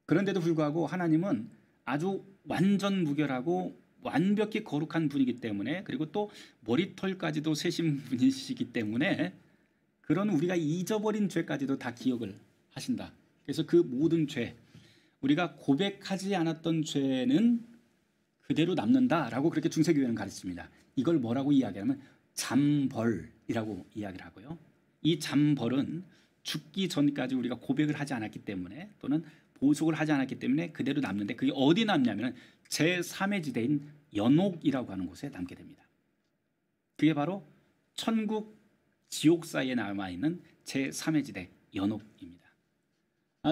그런데도 불구하고 하나님은 아주 완전 무결하고 완벽히 거룩한 분이기 때문에, 그리고 또 머리털까지도 세신 분이시기 때문에 그런 우리가 잊어버린 죄까지도 다 기억을 하신다. 그래서 그 모든 죄, 우리가 고백하지 않았던 죄는 그대로 남는다라고 그렇게 중세교회는 가르칩니다. 이걸 뭐라고 이야기하면 잠벌이라고 이야기를 하고요. 이 잠벌은 죽기 전까지 우리가 고백을 하지 않았기 때문에, 또는 보속을 하지 않았기 때문에 그대로 남는데, 그게 어디 남냐면 제3의 지대인 연옥이라고 하는 곳에 남게 됩니다. 그게 바로 천국, 지옥 사이에 남아있는 제3의 지대 연옥입니다.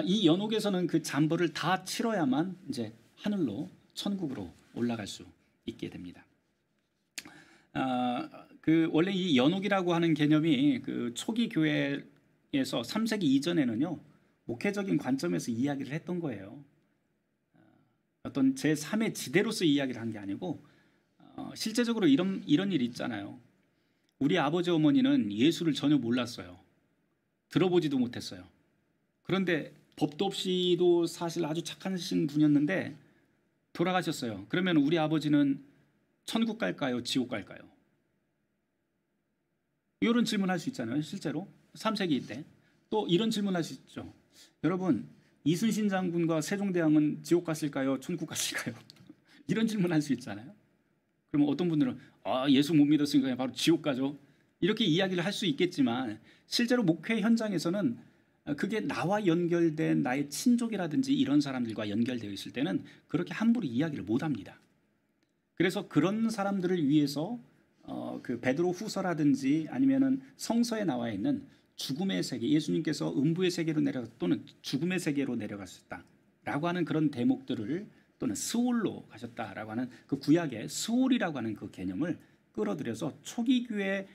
이 연옥에서는 그 잠벌을 다 치러야만 이제 하늘로, 천국으로 올라갈 수 있게 됩니다. 원래 이 연옥이라고 하는 개념이 그 초기 교회에서 3세기 이전에는요, 목회적인 관점에서 이야기를 했던 거예요. 어떤 제3의 지대로서 이야기를 한 게 아니고, 실제적으로 이런 일이 있잖아요. 우리 아버지 어머니는 예수를 전혀 몰랐어요. 들어보지도 못했어요. 그런데 법도 없이도 사실 아주 착하신 분이었는데 돌아가셨어요. 그러면 우리 아버지는 천국 갈까요? 지옥 갈까요? 이런 질문 할 수 있잖아요. 실제로 3세기 때 또 이런 질문 할 수 있죠. 여러분, 이순신 장군과 세종대왕은 지옥 갔을까요? 천국 갔을까요? 이런 질문 할 수 있잖아요. 그러면 어떤 분들은 예수 못 믿었으니까 바로 지옥 가죠, 이렇게 이야기를 할 수 있겠지만, 실제로 목회 현장에서는 그게 나와 연결된 나의 친족이라든지 이런 사람들과 연결되어 있을 때는 그렇게 함부로 이야기를 못합니다. 그래서 그런 사람들을 위해서 그 베드로 후서라든지 아니면은 성서에 나와 있는 죽음의 세계, 예수님께서 음부의 세계로 또는 죽음의 세계로 내려가셨다라고 하는 그런 대목들을, 또는 스올로 가셨다라고 하는 그 구약의 스올이라고 하는 그 개념을 끌어들여서 초기 교회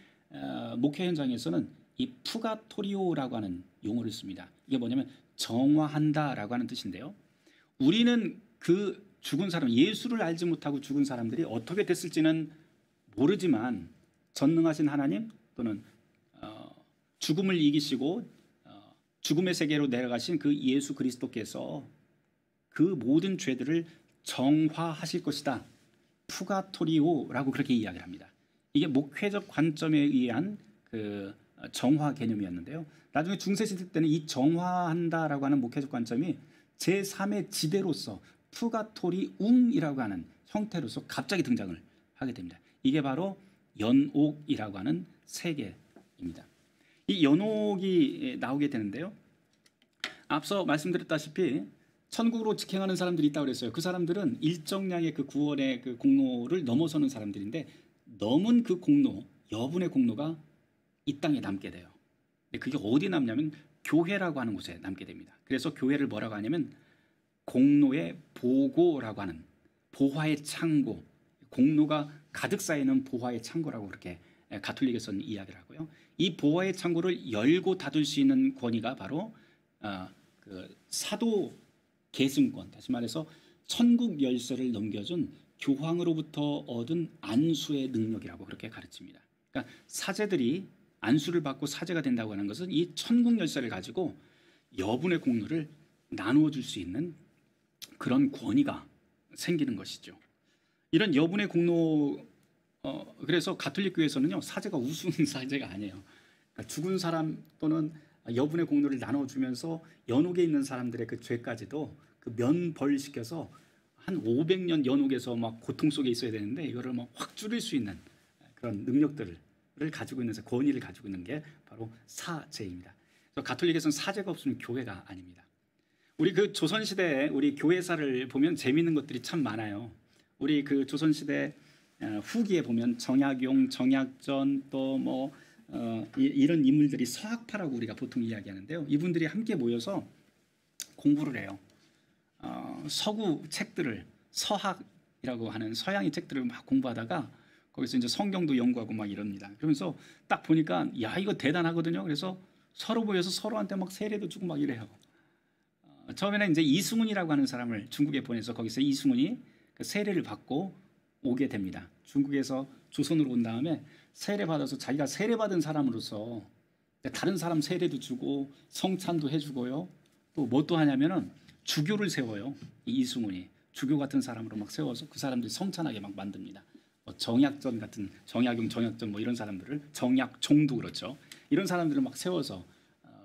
목회 현장에서는 이 푸가토리오라고 하는 용어를 씁니다. 이게 뭐냐면 정화한다라고 하는 뜻인데요. 우리는 그 죽은 사람, 예수를 알지 못하고 죽은 사람들이 어떻게 됐을지는 모르지만, 전능하신 하나님, 또는 죽음을 이기시고 죽음의 세계로 내려가신 그 예수 그리스도께서 그 모든 죄들을 정화하실 것이다. 푸가토리오라고 그렇게 이야기를 합니다. 이게 목회적 관점에 의한 그 정화 개념이었는데요. 나중에 중세시대 때는 이 정화한다라고 하는 목회적 관점이 제3의 지대로서 푸가토리움이라고 하는 형태로서 갑자기 등장을 하게 됩니다. 이게 바로 연옥이라고 하는 세계입니다. 이 연옥이 나오게 되는데요. 앞서 말씀드렸다시피 천국으로 직행하는 사람들이 있다고 그랬어요. 그 사람들은 일정량의 그 구원의 그 공로를 넘어서는 사람들인데, 넘은 그 공로, 여분의 공로가 이 땅에 남게 돼요. 근데 그게 어디 남냐면 교회라고 하는 곳에 남게 됩니다. 그래서 교회를 뭐라고 하냐면 공로의 보고라고 하는, 보화의 창고, 공로가 가득 쌓이는 보화의 창고라고 그렇게 가톨릭에서는 이야기를 하고요. 이 보화의 창고를 열고 닫을 수 있는 권위가 바로 그 사도 계승권, 다시 말해서 천국 열쇠를 넘겨준 교황으로부터 얻은 안수의 능력이라고 그렇게 가르칩니다. 그러니까 사제들이 안수를 받고 사제가 된다고 하는 것은 이 천국 열쇠를 가지고 여분의 공로를 나누어 줄 수 있는 그런 권위가 생기는 것이죠. 이런 여분의 공로, 그래서 가톨릭 교회에서는요, 사제가 우스운 사제가 아니에요. 그러니까 죽은 사람 또는 여분의 공로를 나눠주면서 연옥에 있는 사람들의 그 죄까지도 그 면벌시켜서 한 500년 연옥에서 막 고통 속에 있어야 되는데 이거를 막 확 줄일 수 있는 그런 능력들을 가지고 있는, 권위를 가지고 있는 게 바로 사제입니다. 그래서 가톨릭에서는 사제가 없으면 교회가 아닙니다. 우리 그 조선시대에 우리 교회사를 보면 재미있는 것들이 참 많아요. 우리 그 조선시대 후기에 보면 정약용, 정약전, 또 뭐 이런 인물들이 서학파라고 우리가 보통 이야기하는데요. 이분들이 함께 모여서 공부를 해요. 서구 책들을, 서학이라고 하는 서양의 책들을 막 공부하다가 거기서 이제 성경도 연구하고 막 이럽니다. 그러면서 딱 보니까 야 이거 대단하거든요. 그래서 서로 모여서 서로한테 막 세례도 주고 막 이래요. 처음에는 이제 이승훈이라고 하는 사람을 중국에 보내서 거기서 이승훈이 그 세례를 받고 오게 됩니다. 중국에서 조선으로 온 다음에 세례 받아서 자기가 세례 받은 사람으로서 다른 사람 세례도 주고 성찬도 해주고요. 또 뭐 또 하냐면은 주교를 세워요. 이 이승훈이 주교 같은 사람으로 막 세워서 그 사람들이 성찬하게 막 만듭니다. 뭐 정약전 같은 정약용, 정약전 뭐 이런 사람들을 정약종도 그렇죠. 이런 사람들을 막 세워서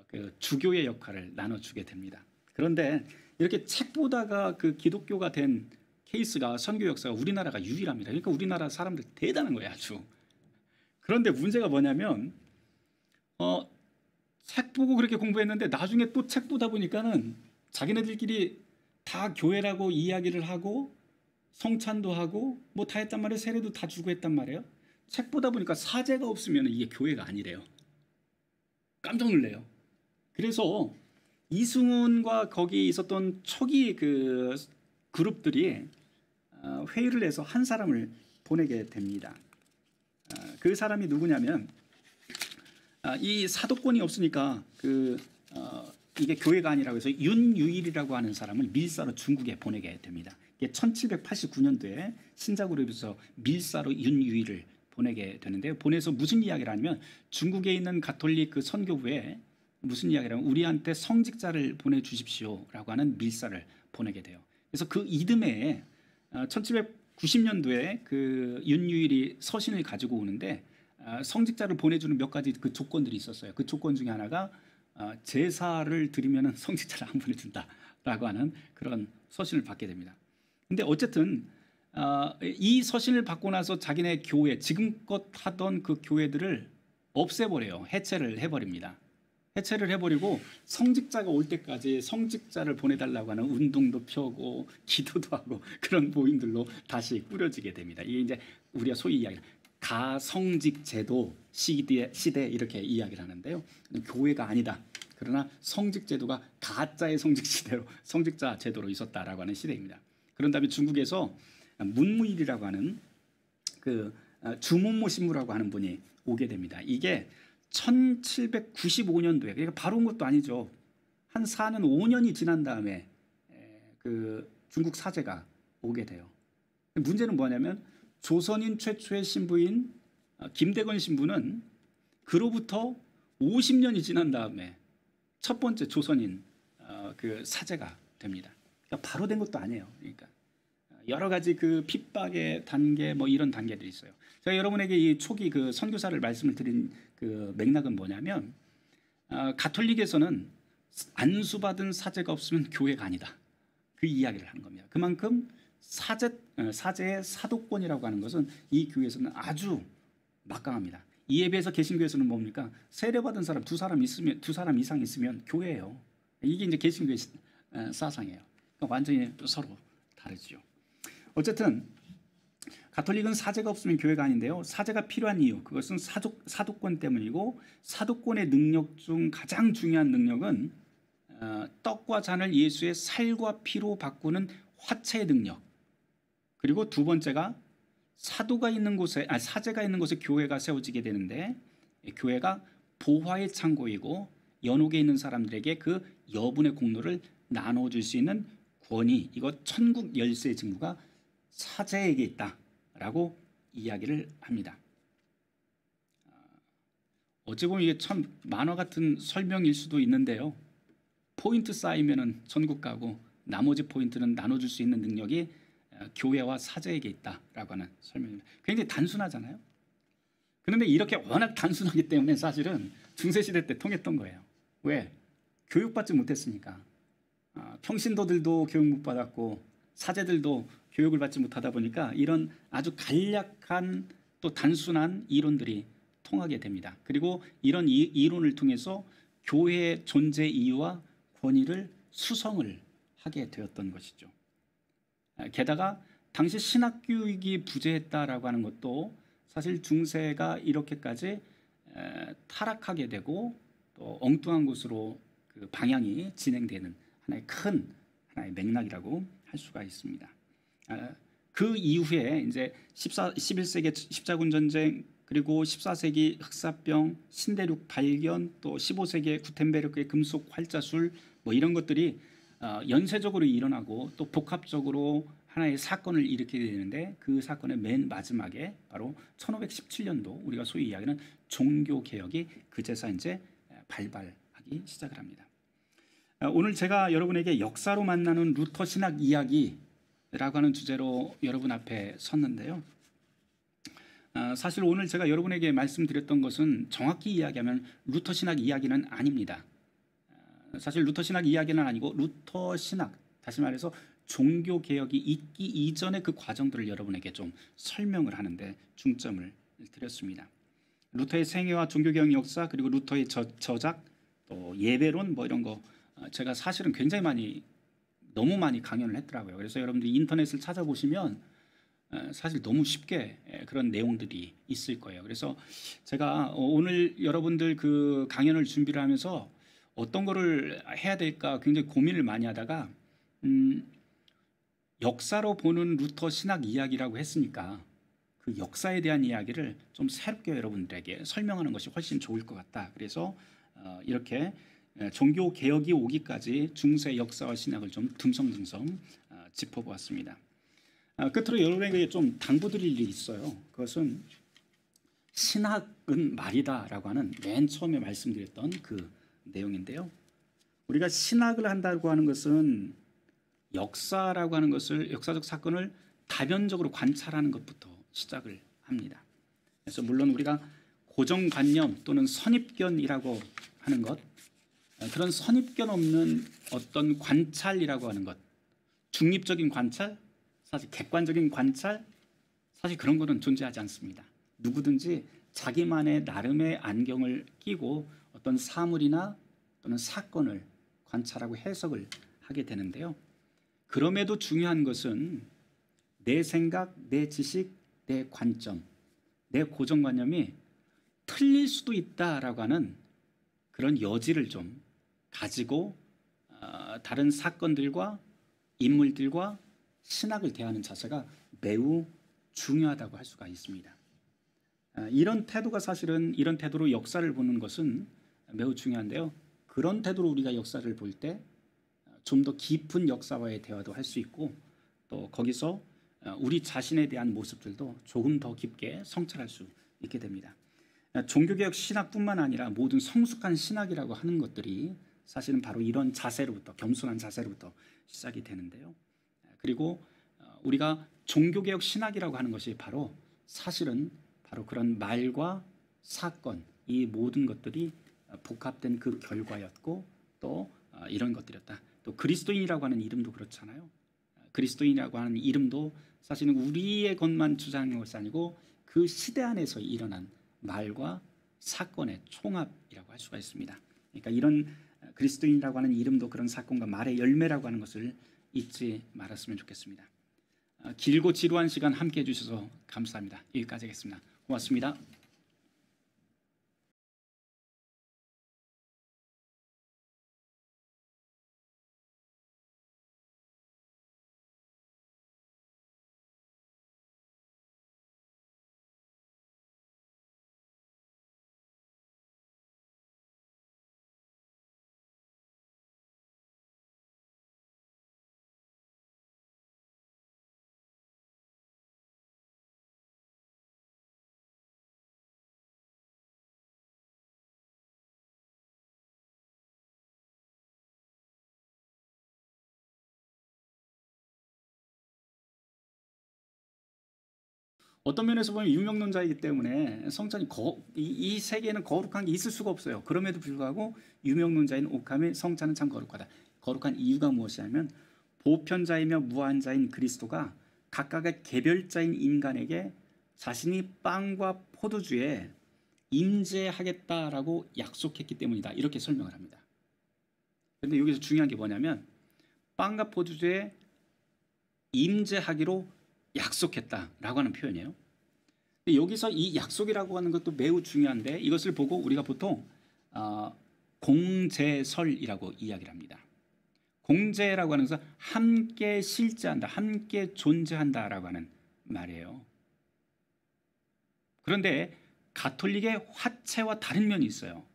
그 주교의 역할을 나눠주게 됩니다. 그런데 이렇게 책 보다가 그 기독교가 된 케이스가 선교 역사가 우리나라가 유일합니다. 그러니까 우리나라 사람들 대단한 거예요, 아주. 그런데 문제가 뭐냐면 책 보고 그렇게 공부했는데 나중에 또 책 보다 보니까는 자기네들끼리 다 교회라고 이야기를 하고 성찬도 하고 뭐 다 했단 말이에요. 세례도 다 주고 했단 말이에요. 책 보다 보니까 사제가 없으면 이게 교회가 아니래요. 깜짝 놀래요. 그래서 이승훈과 거기 있었던 초기 그 그룹들이 회의를 해서 한 사람을 보내게 됩니다. 그 사람이 누구냐면 이 사도권이 없으니까 이게 교회가 아니라고 해서 윤유일이라고 하는 사람을 밀사로 중국에 보내게 됩니다. 이게 1789년도에 신자그룹에서 밀사로 윤유일을 보내게 되는데요. 보내서 무슨 이야기를 하냐면 중국에 있는 가톨릭 그 선교부에 무슨 이야기를 하면 우리한테 성직자를 보내주십시오라고 하는 밀사를 보내게 돼요. 그래서 그 이듬해에 1790년도에 그 윤유일이 서신을 가지고 오는데 성직자를 보내주는 몇 가지 그 조건들이 있었어요. 그 조건 중에 하나가 제사를 드리면 성직자를 안 보내준다라고 하는 그런 서신을 받게 됩니다. 근데 어쨌든 이 서신을 받고 나서 자기네 교회 지금껏 하던 그 교회들을 없애버려요. 해체를 해버립니다. 해체를 해버리고 성직자가 올 때까지 성직자를 보내달라고 하는 운동도 펴고 기도도 하고 그런 모임들로 다시 꾸려지게 됩니다. 이게 이제 우리가 소위 이야기를 가성직 제도 시대 이렇게 이야기를 하는데요. 교회가 아니다. 그러나 성직 제도가 가짜의 성직자 제도로 있었다라고 하는 시대입니다. 그런 다음에 중국에서 문무일이라고 하는 그 주문모 신부라고 하는 분이 오게 됩니다. 이게 1795년도에 그러니까 바로 온 것도 아니죠. 한 4년 5년이 지난 다음에 그 중국 사제가 오게 돼요. 문제는 뭐냐면 조선인 최초의 신부인 김대건 신부는 그로부터 50년이 지난 다음에 첫 번째 조선인 그 사제가 됩니다. 그러니까 바로 된 것도 아니에요. 그러니까 여러 가지 그 핍박의 단계 뭐 이런 단계들이 있어요. 제가 여러분에게 이 초기 그 선교사를 말씀을 드린 그 맥락은 뭐냐면 가톨릭에서는 안수받은 사제가 없으면 교회가 아니다. 그 이야기를 하는 겁니다. 그만큼 사제의 사도권이라고 하는 것은 이 교회에서는 아주 막강합니다. 이에 비해서 개신교에서는 뭡니까? 세례받은 사람 두 사람 이상 있으면 교회예요. 이게 이제 개신교의 사상이에요. 그러니까 완전히 서로 다르죠. 어쨌든 가톨릭은 사제가 없으면 교회가 아닌데요. 사제가 필요한 이유 그것은 사도권 때문이고 사도권의 능력 중 가장 중요한 능력은 떡과 잔을 예수의 살과 피로 바꾸는 화채의 능력. 그리고 두 번째가 사제가 있는 곳에 교회가 세워지게 되는데 교회가 보화의 창고이고 연옥에 있는 사람들에게 그 여분의 공로를 나눠줄 수 있는 권위, 이거 천국 열쇠의 직무가 사제에게 있다라고 이야기를 합니다. 어찌 보면 이게 참 만화 같은 설명일 수도 있는데요. 포인트 쌓이면은 천국 가고 나머지 포인트는 나눠줄 수 있는 능력이 교회와 사제에게 있다라고 하는 설명입니다. 굉장히 단순하잖아요. 그런데 이렇게 워낙 단순하기 때문에 사실은 중세시대 때 통했던 거예요. 왜? 교육받지 못했으니까. 평신도들도 교육 못 받았고 사제들도 교육을 받지 못하다 보니까 이런 아주 간략한 또 단순한 이론들이 통하게 됩니다. 그리고 이런 이론을 통해서 교회의 존재 이유와 권위를 수성을 하게 되었던 것이죠. 게다가 당시 신학교육이 부재했다라고 하는 것도 사실 중세가 이렇게까지 타락하게 되고 또 엉뚱한 곳으로 그 방향이 진행되는 하나의 맥락이라고 할 수가 있습니다. 그 이후에 이제 11세기 십자군 전쟁, 그리고 14세기 흑사병, 신대륙 발견, 또 15세기의 구텐베르크의 금속 활자술 뭐 이런 것들이 연쇄적으로 일어나고 또 복합적으로 하나의 사건을 일으키게 되는데, 그 사건의 맨 마지막에 바로 1517년도 우리가 소위 이야기하는 종교 개혁이 그제서 이제 발발하기 시작을 합니다. 오늘 제가 여러분에게 역사로 만나는 루터 신학 이야기라고 하는 주제로 여러분 앞에 섰는데요. 사실 오늘 제가 여러분에게 말씀드렸던 것은 정확히 이야기하면 루터 신학 이야기는 아닙니다. 사실 루터 신학 이야기는 아니고 루터 신학, 다시 말해서 종교 개혁이 있기 이전의 그 과정들을 여러분에게 좀 설명을 하는데 중점을 드렸습니다. 루터의 생애와 종교 개혁 역사, 그리고 루터의 저작, 또 예배론 뭐 이런 거 제가 사실은 굉장히 너무 많이 강연을 했더라고요. 그래서 여러분들이 인터넷을 찾아보시면 사실 너무 쉽게 그런 내용들이 있을 거예요. 그래서 제가 오늘 여러분들 그 강연을 준비를 하면서 어떤 거를 해야 될까 굉장히 고민을 많이 하다가 역사로 보는 루터 신학 이야기라고 했으니까 그 역사에 대한 이야기를 좀 새롭게 여러분들에게 설명하는 것이 훨씬 좋을 것 같다. 그래서 이렇게 종교 개혁이 오기까지 중세 역사와 신학을 좀 듬성듬성 짚어보았습니다. 끝으로 여러분에게 좀 당부드릴 일이 있어요. 그것은 신학은 말이다라고 하는 맨 처음에 말씀드렸던 그 내용인데요. 우리가 신학을 한다고 하는 것은 역사라고 하는 것을, 역사적 사건을 다변적으로 관찰하는 것부터 시작을 합니다. 그래서 물론 우리가 고정관념 또는 선입견이라고 하는 것, 그런 선입견 없는 어떤 관찰이라고 하는 것, 중립적인 관찰, 사실 객관적인 관찰, 사실 그런 거는 존재하지 않습니다. 누구든지 자기만의 나름의 안경을 끼고 어떤 사물이나 또는 사건을 관찰하고 해석을 하게 되는데요. 그럼에도 중요한 것은 내 생각, 내 지식, 내 관점, 내 고정관념이 틀릴 수도 있다라고 하는 그런 여지를 좀 가지고 다른 사건들과 인물들과 신학을 대하는 자세가 매우 중요하다고 할 수가 있습니다. 이런 태도가 사실은, 이런 태도로 역사를 보는 것은 매우 중요한데요. 그런 태도로 우리가 역사를 볼 때 좀 더 깊은 역사와의 대화도 할 수 있고, 또 거기서 우리 자신에 대한 모습들도 조금 더 깊게 성찰할 수 있게 됩니다. 종교개혁 신학뿐만 아니라 모든 성숙한 신학이라고 하는 것들이 사실은 바로 이런 자세로부터, 겸손한 자세로부터 시작이 되는데요. 그리고 우리가 종교개혁 신학이라고 하는 것이 바로 사실은 바로 그런 말과 사건, 이 모든 것들이 복합된 그 결과였고, 또 이런 것들이었다. 또 그리스도인이라고 하는 이름도 그렇잖아요. 그리스도인이라고 하는 이름도 사실은 우리의 것만 주장하는 것이 아니고 그 시대 안에서 일어난 말과 사건의 총합이라고 할 수가 있습니다. 그러니까 이런 그리스도인이라고 하는 이름도 그런 사건과 말의 열매라고 하는 것을 잊지 말았으면 좋겠습니다. 길고 지루한 시간 함께해 주셔서 감사합니다. 여기까지 하겠습니다. 고맙습니다. 어떤 면에서 보면 유명론자이기 때문에 성찬이 이 세계에는 거룩한 게 있을 수가 없어요. 그럼에도 불구하고 유명론자인 오캄의 성찬은 참 거룩하다. 거룩한 이유가 무엇이냐면 보편자이며 무한자인 그리스도가 각각의 개별자인 인간에게 자신이 빵과 포도주에 임재하겠다라고 약속했기 때문이다. 이렇게 설명을 합니다. 그런데 여기서 중요한 게 뭐냐면 빵과 포도주에 임재하기로 약속했다라고 하는 표현이에요. 여기서 이 약속이라고 하는 것도 매우 중요한데, 이것을 보고 우리가 보통 공제설이라고 이야기를 합니다. 공제라고 하는 것은 함께 실제한다, 함께 존재한다라고 하는 말이에요. 그런데 가톨릭의 화채와 다른 면이 있어요.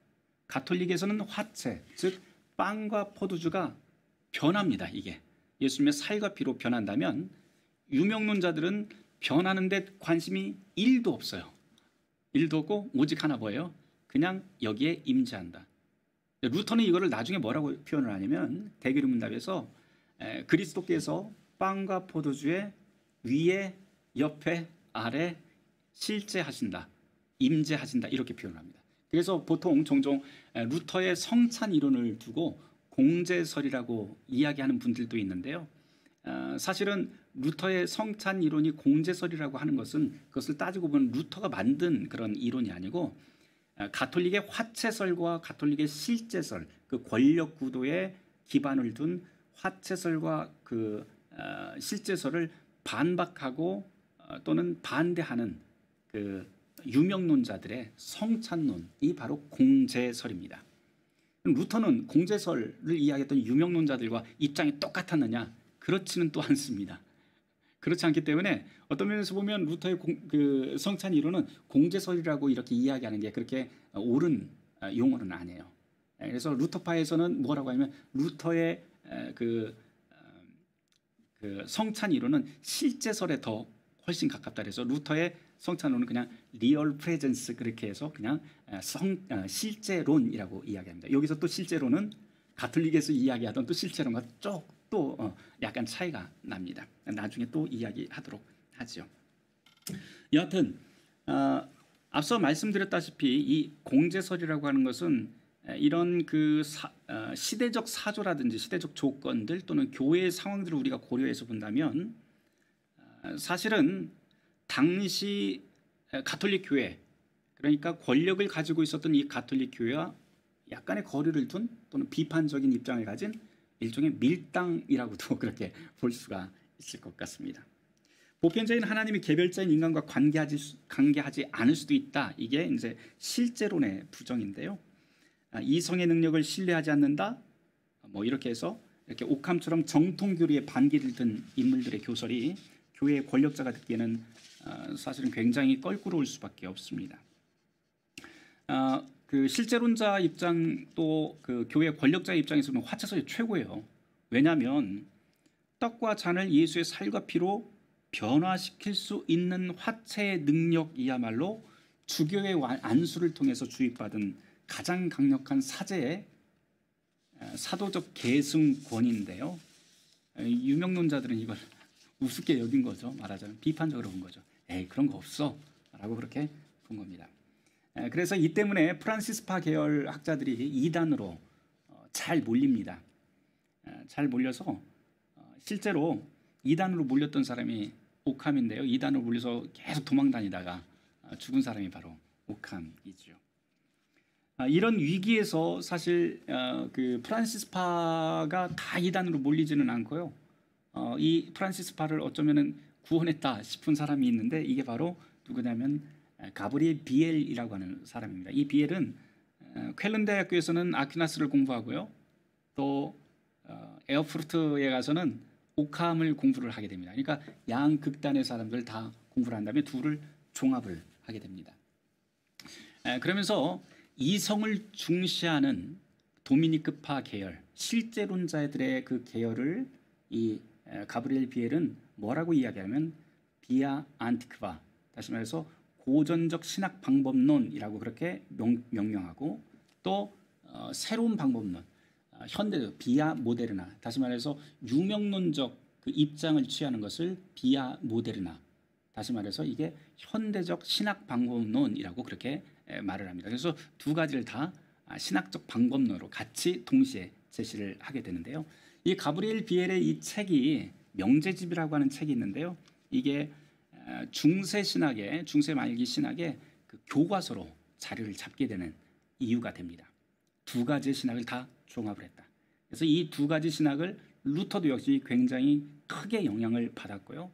가톨릭에서는 화채, 즉 빵과 포도주가 변합니다. 이게 예수님의 살과 피로 변한다면 유명론자들은 변하는 데 관심이 1도 없어요. 1도 없고 오직 하나 뭐예요? 그냥 여기에 임재한다. 루터는 이거를 나중에 뭐라고 표현을 하냐면 대교리문답에서 그리스도께서 빵과 포도주의 위에, 옆에, 아래 실제하신다, 임재하신다 이렇게 표현합니다. 그래서 보통 종종 루터의 성찬 이론을 두고 공제설이라고 이야기하는 분들도 있는데요. 사실은 루터의 성찬 이론이 공제설이라고 하는 것은 그것을 따지고 보면 루터가 만든 그런 이론이 아니고 가톨릭의 화채설과 가톨릭의 실제설, 그 권력 구도에 기반을 둔 화채설과 그 실제설을 반박하고 또는 반대하는 그 유명론자들의 성찬론이 바로 공제설입니다. 루터는 공제설을 이야기했던 유명론자들과 입장이 똑같았느냐? 그렇지는 또 않습니다. 그렇지 않기 때문에 어떤 면에서 보면 루터의 그 성찬 이론은 공제설이라고 이렇게 이야기하는 게 그렇게 옳은 용어는 아니에요. 그래서 루터파에서는 뭐라고 하냐면 루터의 그 성찬 이론은 실제설에 더 훨씬 가깝다 그래서 루터의 성찬론은 그냥 리얼 프레젠스 그렇게 해서 그냥 실제론이라고 이야기합니다. 여기서 또 실제론은 가톨릭에서 이야기하던 또 실제론과 또 약간 차이가 납니다. 나중에 또 이야기하도록 하죠. 여하튼 앞서 말씀드렸다시피 이 공제설이라고 하는 것은 이런 그 시대적 사조라든지 시대적 조건들 또는 교회의 상황들을 우리가 고려해서 본다면 사실은 당시 가톨릭 교회, 그러니까 권력을 가지고 있었던 이 가톨릭 교회와 약간의 거리를 둔 또는 비판적인 입장을 가진 일종의 밀당이라고도 그렇게 볼 수가 있을 것 같습니다. 보편적인 하나님이 개별자인 인간과 관계하지 않을 수도 있다. 이게 이제 실제론의 부정인데요. 이성의 능력을 신뢰하지 않는다. 뭐 이렇게 해서 이렇게 옥함처럼 정통 교리에 반기를 든 인물들의 교설이 교회의 권력자가 듣기에는 사실은 굉장히 껄끄러울 수밖에 없습니다. 그 실제론자 입장 또 그 교회 권력자의 입장에서는 화채설이 최고예요. 왜냐하면 떡과 잔을 예수의 살과 피로 변화시킬 수 있는 화채의 능력이야말로 주교의 안수를 통해서 주입받은 가장 강력한 사제의 사도적 계승권인데요. 유명론자들은 이걸 우습게 여긴 거죠. 말하자면 비판적으로 본 거죠. 에이 그런 거 없어 라고 그렇게 본 겁니다. 그래서 이 때문에 프란시스파 계열 학자들이 이단으로 잘 몰립니다. 잘 몰려서 실제로 이단으로 몰렸던 사람이 옥함인데요. 이단으로 몰려서 계속 도망다니다가 죽은 사람이 바로 옥함이죠. 이런 위기에서 사실 그 프란시스파가 다 이단으로 몰리지는 않고요. 이 프란시스파를 어쩌면은 구원했다 싶은 사람이 있는데 이게 바로 누구냐면 가브리엘 비엘이라고 하는 사람입니다. 이 비엘은 쾰른 대학교에서는 아퀴나스를 공부하고요. 또 에어프루트에 가서는 옥함을 공부를 하게 됩니다. 그러니까 양극단의 사람들 다 공부를 한 다음에 둘을 종합을 하게 됩니다. 그러면서 이성을 중시하는 도미니크파 계열, 실제론자들의 그 계열을 이 가브리엘 비엘은 뭐라고 이야기하면 비아 안티크바, 다시 말해서 고전적 신학 방법론이라고 그렇게 명명하고 또 새로운 방법론, 현대적 비아 모데르나, 다시 말해서 유명론적 그 입장을 취하는 것을 비아 모데르나, 다시 말해서 이게 현대적 신학 방법론이라고 그렇게 말을 합니다. 그래서 두 가지를 다 신학적 방법론으로 같이 동시에 제시를 하게 되는데요. 이 가브리엘 비엘의 이 책이 명제집이라고 하는 책이 있는데요. 이게 중세 신학의 중세 말기 신학의 그 교과서로 자료를 잡게 되는 이유가 됩니다. 두 가지의 신학을 다 종합을 했다. 그래서 이 두 가지 신학을 루터도 역시 굉장히 크게 영향을 받았고요.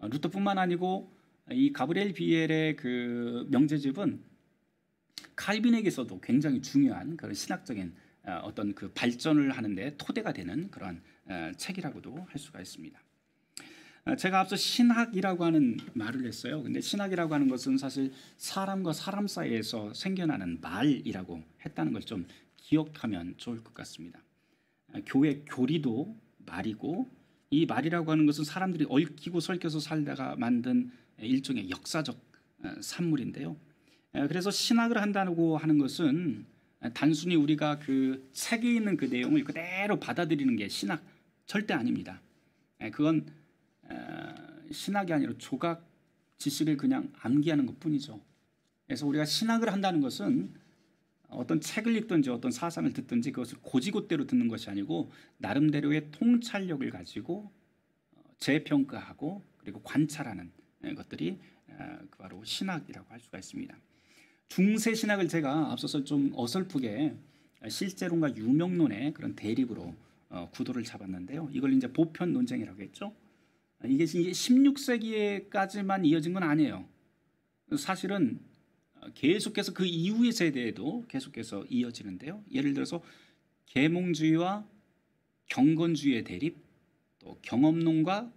루터뿐만 아니고 이 가브리엘 비엘의 그 명제집은 칼빈에게서도 굉장히 중요한 그런 신학적인 어떤 그 발전을 하는데 토대가 되는 그런 책이라고도 할 수가 있습니다. 제가 앞서 신학이라고 하는 말을 했어요. 근데 신학이라고 하는 것은 사실 사람과 사람 사이에서 생겨나는 말이라고 했다는 걸 좀 기억하면 좋을 것 같습니다. 교회 교리도 말이고, 이 말이라고 하는 것은 사람들이 얽히고 설켜서 살다가 만든 일종의 역사적 산물인데요. 그래서 신학을 한다고 하는 것은 단순히 우리가 그 책에 있는 그 내용을 그대로 받아들이는 게 신학 절대 아닙니다. 그건 신학이 아니라 조각 지식을 그냥 암기하는 것뿐이죠. 그래서 우리가 신학을 한다는 것은 어떤 책을 읽든지 어떤 사상을 듣든지 그것을 고지고대로 듣는 것이 아니고 나름대로의 통찰력을 가지고 재평가하고 그리고 관찰하는 것들이 바로 신학이라고 할 수가 있습니다. 중세 신학을 제가 앞서서 좀 어설프게 실제론과 유명론의 그런 대립으로 구도를 잡았는데요. 이걸 이제 보편 논쟁이라고 했죠. 이게 16세기에까지만 이어진 건 아니에요. 사실은 계속해서 그 이후의 세대에도 계속해서 이어지는데요. 예를 들어서 계몽주의와 경건주의의 대립, 또 경험론과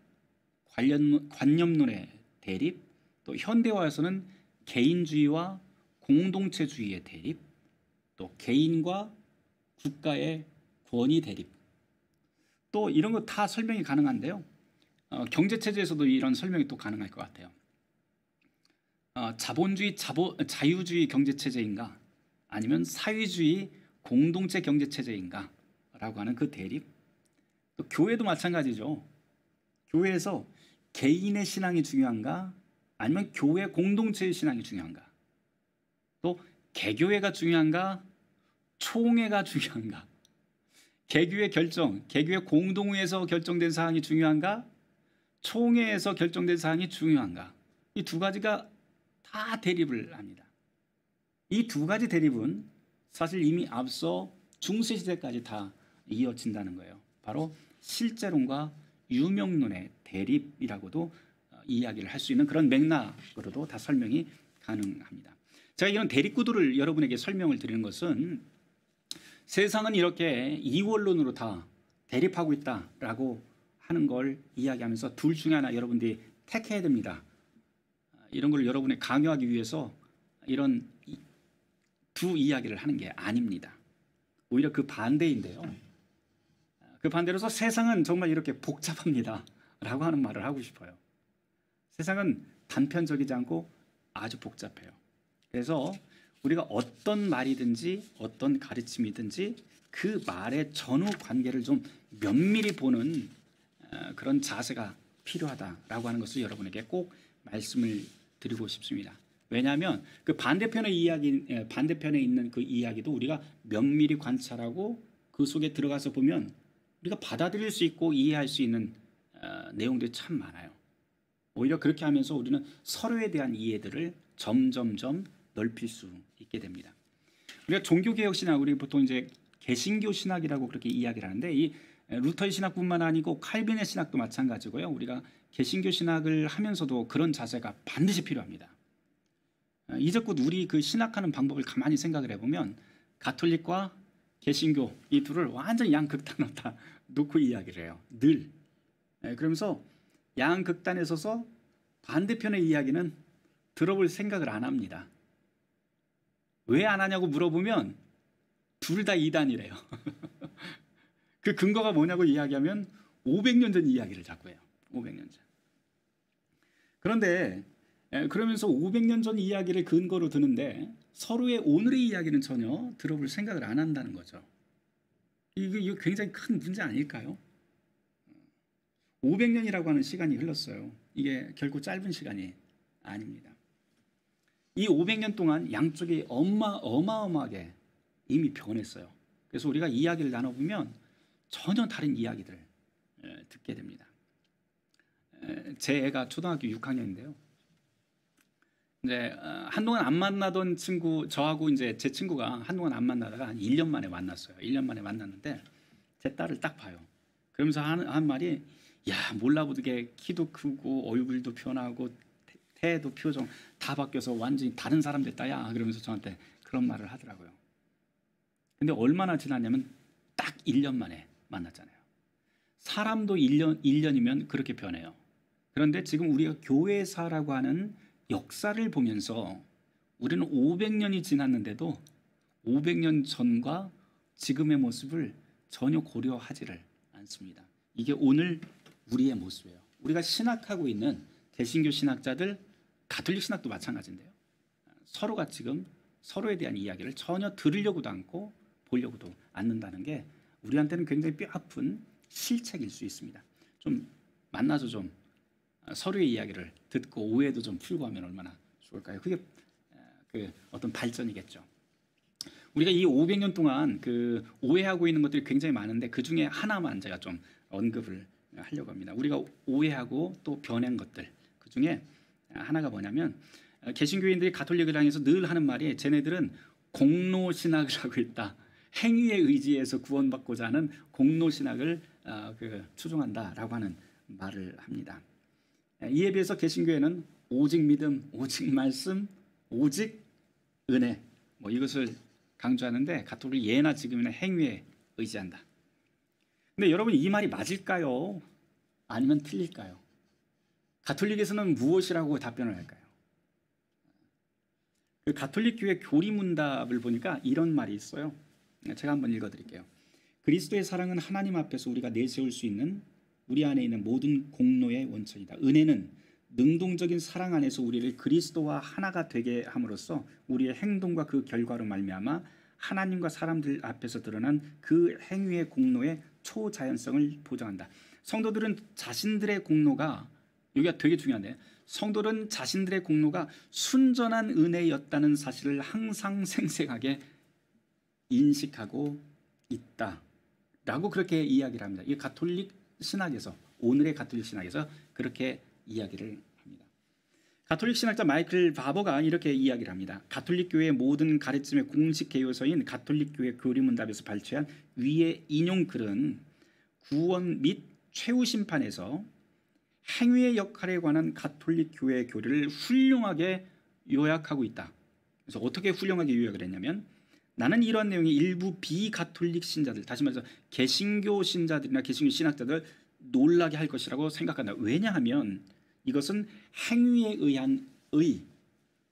관념론의 대립, 또 현대화에서는 개인주의와 공동체주의의 대립, 또 개인과 국가의 권위 대립, 또 이런 거 다 설명이 가능한데요. 경제체제에서도 이런 설명이 또 가능할 것 같아요. 자본주의, 자유주의 경제체제인가 아니면 사회주의 공동체 경제체제인가 라고 하는 그 대립. 또 교회도 마찬가지죠. 교회에서 개인의 신앙이 중요한가 아니면 교회 공동체의 신앙이 중요한가, 또 개교회가 중요한가 총회가 중요한가, 개교회 결정, 개교회 공동회에서 결정된 사항이 중요한가 총회에서 결정된 사항이 중요한가, 이 두 가지가 다 대립을 합니다. 이 두 가지 대립은 사실 이미 앞서 중세시대까지 다 이어진다는 거예요. 바로 실제론과 유명론의 대립이라고도 이야기를 할 수 있는 그런 맥락으로도 다 설명이 가능합니다. 제가 이런 대립구도를 여러분에게 설명을 드리는 것은 세상은 이렇게 이원론으로 다 대립하고 있다라고 하는 걸 이야기하면서 둘 중에 하나 여러분들이 택해야 됩니다. 이런 걸 여러분에 강요하기 위해서 이런 두 이야기를 하는 게 아닙니다. 오히려 그 반대인데요. 그 반대로서 세상은 정말 이렇게 복잡합니다 라고 하는 말을 하고 싶어요. 세상은 단편적이지 않고 아주 복잡해요. 그래서 우리가 어떤 말이든지 어떤 가르침이든지 그 말의 전후 관계를 좀 면밀히 보는 그런 자세가 필요하다라고 하는 것을 여러분에게 꼭 말씀을 드리고 싶습니다. 왜냐하면 그 반대편에 있는 그 이야기도 우리가 면밀히 관찰하고 그 속에 들어가서 보면 우리가 받아들일 수 있고 이해할 수 있는 내용들이 참 많아요. 오히려 그렇게 하면서 우리는 서로에 대한 이해들을 점점점 넓힐 수 있게 됩니다. 우리가 종교개혁 신학, 우리 보통 이제 개신교 신학이라고 그렇게 이야기를 하는데, 이 루터의 신학뿐만 아니고 칼빈의 신학도 마찬가지고요. 우리가 개신교 신학을 하면서도 그런 자세가 반드시 필요합니다. 이제껏 우리 그 신학하는 방법을 가만히 생각을 해보면 가톨릭과 개신교 이 둘을 완전 양극단으로 다 놓고 이야기를 해요. 늘. 그러면서 양극단에 서서 반대편의 이야기는 들어볼 생각을 안 합니다. 왜 안 하냐고 물어보면 둘 다 이단이래요. 그 근거가 뭐냐고 이야기하면 500년 전 이야기를 자꾸 해요. 500년 전. 그런데 그러면서 500년 전 이야기를 근거로 드는데 서로의 오늘의 이야기는 전혀 들어볼 생각을 안 한다는 거죠. 이거 굉장히 큰 문제 아닐까요? 500년이라고 하는 시간이 흘렀어요. 이게 결코 짧은 시간이 아닙니다. 이 500년 동안 양쪽이 어마어마하게 이미 변했어요. 그래서 우리가 이야기를 나눠보면 전혀 다른 이야기들을 듣게 됩니다. 제 애가 초등학교 6학년인데요. 이제 한동안 안 만나던 친구, 저하고 이제 제 친구가 한동안 안 만나다가 한 1년 만에 만났어요. 1년 만에 만났는데 제 딸을 딱 봐요. 그러면서 한 말이, 야, 몰라보게 키도 크고 얼굴도 변하고 태도 표정 다 바뀌어서 완전히 다른 사람 됐다 야, 그러면서 저한테 그런 말을 하더라고요. 근데 얼마나 지났냐면 딱 1년 만에 만났잖아요. 사람도 1년이면 그렇게 변해요. 그런데 지금 우리가 교회사라고 하는 역사를 보면서 우리는 500년이 지났는데도 500년 전과 지금의 모습을 전혀 고려하지를 않습니다. 이게 오늘 우리의 모습이에요. 우리가 신학하고 있는 개신교 신학자들, 가톨릭 신학도 마찬가지인데요. 서로가 지금 서로에 대한 이야기를 전혀 들으려고도 않고 보려고도 않는다는 게 우리한테는 굉장히 뼈아픈 실책일 수 있습니다. 좀 만나서 좀 서로의 이야기를 듣고 오해도 좀 풀고 하면 얼마나 좋을까요? 그게 그 어떤 발전이겠죠. 우리가 이 500년 동안 그 오해하고 있는 것들이 굉장히 많은데 그 중에 하나만 제가 좀 언급을 하려고 합니다. 우리가 오해하고 또 변한 것들 그 중에 하나가 뭐냐면 개신교인들이 가톨릭을 향해서 늘 하는 말이 쟤네들은 공로 신학을 하고 있다. 행위에 의지해서 구원받고자 하는 공로 신학을 추종한다라고 하는 말을 합니다. 이에 비해서 개신교회는 오직 믿음, 오직 말씀, 오직 은혜 이것을 강조하는데 가톨릭 예나 지금이나 행위에 의지한다. 근데 여러분 이 말이 맞을까요? 아니면 틀릴까요? 가톨릭에서는 무엇이라고 답변을 할까요? 그 가톨릭 교회 교리문답을 보니까 이런 말이 있어요. 제가 한번 읽어드릴게요. 그리스도의 사랑은 하나님 앞에서 우리가 내세울 수 있는 우리 안에 있는 모든 공로의 원천이다. 은혜는 능동적인 사랑 안에서 우리를 그리스도와 하나가 되게 함으로써 우리의 행동과 그 결과로 말미암아 하나님과 사람들 앞에서 드러난 그 행위의 공로의 초자연성을 보장한다. 성도들은 자신들의 공로가 여기가 되게 중요한데 성도들은 자신들의 공로가 순전한 은혜였다는 사실을 항상 생생하게 인식하고 있다라고 그렇게 이야기를 합니다. 이 가톨릭 신학에서 오늘의 가톨릭 신학에서 그렇게 이야기를 합니다. 가톨릭 신학자 마이클 바버가 이렇게 이야기를 합니다. 가톨릭 교회의 모든 가르침의 공식 개요서인 가톨릭 교회 교리문답에서 발췌한 위의 인용글은 구원 및 최후 심판에서 행위의 역할에 관한 가톨릭 교회의 교리를 훌륭하게 요약하고 있다. 그래서 어떻게 훌륭하게 요약을 했냐면 나는 이러한 내용이 일부 비가톨릭 신자들, 다시 말해서 개신교 신자들이나 개신교 신학자들 놀라게 할 것이라고 생각한다. 왜냐하면 이것은 행위에 의한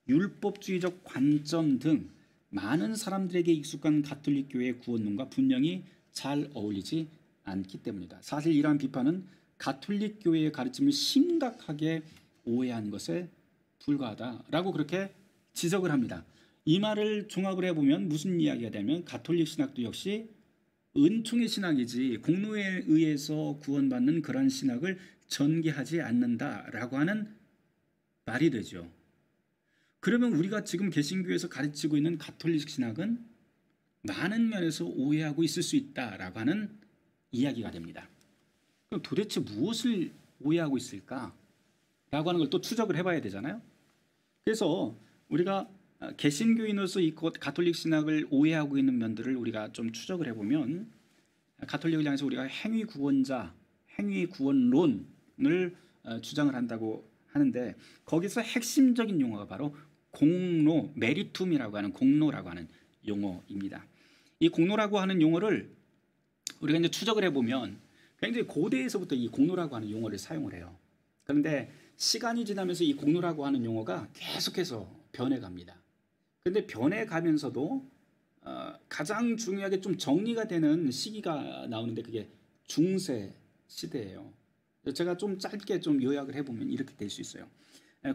율법주의적 관점 등 많은 사람들에게 익숙한 가톨릭 교회의 구원론과 분명히 잘 어울리지 않기 때문이다. 사실 이러한 비판은 가톨릭 교회의 가르침을 심각하게 오해한 것에 불과하다라고 그렇게 지적을 합니다. 이 말을 종합을 해보면 무슨 이야기가 되면 가톨릭 신학도 역시 은총의 신학이지 공로에 의해서 구원받는 그런 신학을 전개하지 않는다라고 하는 말이 되죠. 그러면 우리가 지금 개신교에서 가르치고 있는 가톨릭 신학은 많은 면에서 오해하고 있을 수 있다라고 하는 이야기가 됩니다. 그럼 도대체 무엇을 오해하고 있을까라고 하는 걸 또 추적을 해봐야 되잖아요. 그래서 우리가 개신교인으로서 이 가톨릭 신학을 오해하고 있는 면들을 우리가 좀 추적을 해보면 가톨릭을 향해서 우리가 행위 구원자, 행위 구원론을 주장을 한다고 하는데 거기서 핵심적인 용어가 바로 공로, 메리툼이라고 하는 공로라고 하는 용어입니다. 이 공로라고 하는 용어를 우리가 이제 추적을 해보면 굉장히 고대에서부터 이 공로라고 하는 용어를 사용을 해요. 그런데 시간이 지나면서 이 공로라고 하는 용어가 계속해서 변해갑니다. 그런데 변해가면서도 가장 중요하게 좀 정리가 되는 시기가 나오는데 그게 중세 시대예요. 제가 좀 짧게 좀 요약을 해보면 이렇게 될 수 있어요.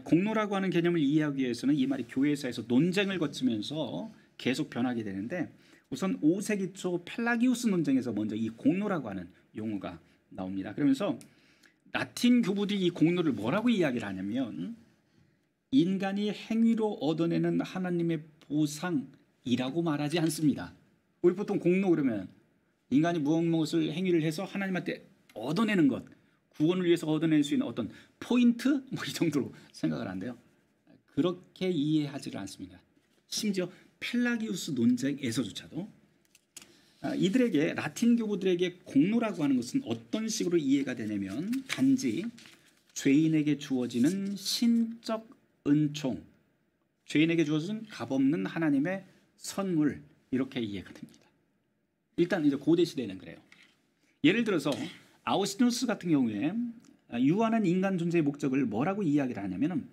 공로라고 하는 개념을 이해하기 위해서는 이 말이 교회사에서 논쟁을 거치면서 계속 변하게 되는데 우선 5세기 초 펠라기우스 논쟁에서 먼저 이 공로라고 하는 용어가 나옵니다. 그러면서 라틴 교부들이 이 공로를 뭐라고 이야기를 하냐면 인간이 행위로 얻어내는 하나님의 보상이라고 말하지 않습니다. 우리 보통 공로 그러면 인간이 무엇을 행위를 해서 하나님한테 얻어내는 것, 구원을 위해서 얻어낼 수 있는 어떤 포인트? 이 정도로 생각을 한대요. 그렇게 이해하지를 않습니다. 심지어 펠라기우스 논쟁에서조차도 이들에게 라틴 교부들에게 공로라고 하는 것은 어떤 식으로 이해가 되냐면 단지 죄인에게 주어지는 신적 은총, 죄인에게 주어진 값없는 하나님의 선물 이렇게 이해가 됩니다. 일단 이제 고대 시대는 그래요. 예를 들어서 아우스티누스 같은 경우에 유한한 인간 존재의 목적을 뭐라고 이야기를 하냐면은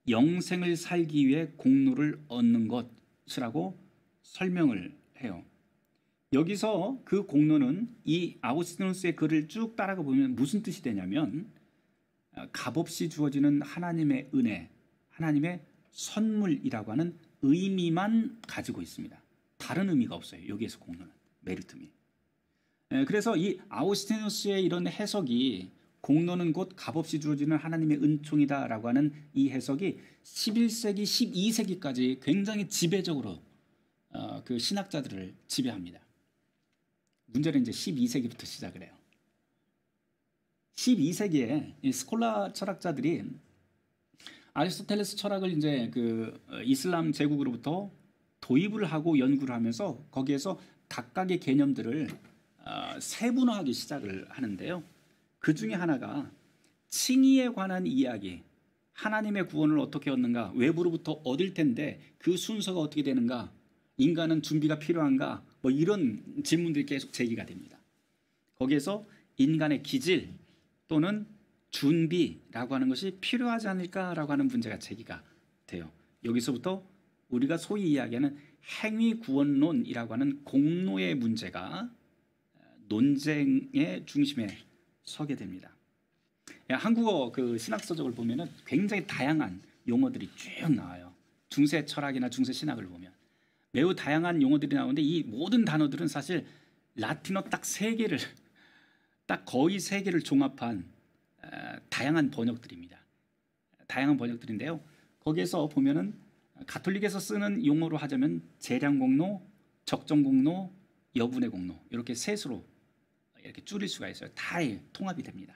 영생을 살기 위해 공로를 얻는 것이라고 설명을 해요. 여기서 그 공로는 이 아우스티누스의 글을 쭉 따라가 보면 무슨 뜻이 되냐면 값없이 주어지는 하나님의 은혜, 하나님의 선물이라고 하는 의미만 가지고 있습니다. 다른 의미가 없어요. 여기에서 공로는 메리트미. 그래서 이 아우스티누스의 이런 해석이 공로는 곧 값없이 주어지는 하나님의 은총이다라고 하는 이 해석이 11세기, 12세기까지 굉장히 지배적으로 그 신학자들을 지배합니다. 문제는 이제 12세기부터 시작을 해요. 12세기에 이 스콜라 철학자들이 아리스토텔레스 철학을 이제 그 이슬람 제국으로부터 도입을 하고 연구를 하면서 거기에서 각각의 개념들을 세분화하기 시작을 하는데요. 그 중에 하나가 칭의에 관한 이야기, 하나님의 구원을 어떻게 얻는가, 외부로부터 얻을 텐데 그 순서가 어떻게 되는가, 인간은 준비가 필요한가, 뭐 이런 질문들이 계속 제기가 됩니다. 거기에서 인간의 기질 또는 준비라고 하는 것이 필요하지 않을까라고 하는 문제가 제기가 돼요. 여기서부터 우리가 소위 이야기하는 행위구원론이라고 하는 공로의 문제가 논쟁의 중심에 서게 됩니다. 한국어 그 신학서적을 보면은 굉장히 다양한 용어들이 쭉 나와요. 중세 철학이나 중세 신학을 보면 매우 다양한 용어들이 나오는데 이 모든 단어들은 사실 라틴어 딱 3개를 딱 거의 3개를 종합한 다양한 번역들입니다. 다양한 번역들인데요. 거기에서 보면은 가톨릭에서 쓰는 용어로 하자면 재량 공로, 적정 공로, 여분의 공로 이렇게 셋으로 이렇게 줄일 수가 있어요. 다 통합이 됩니다.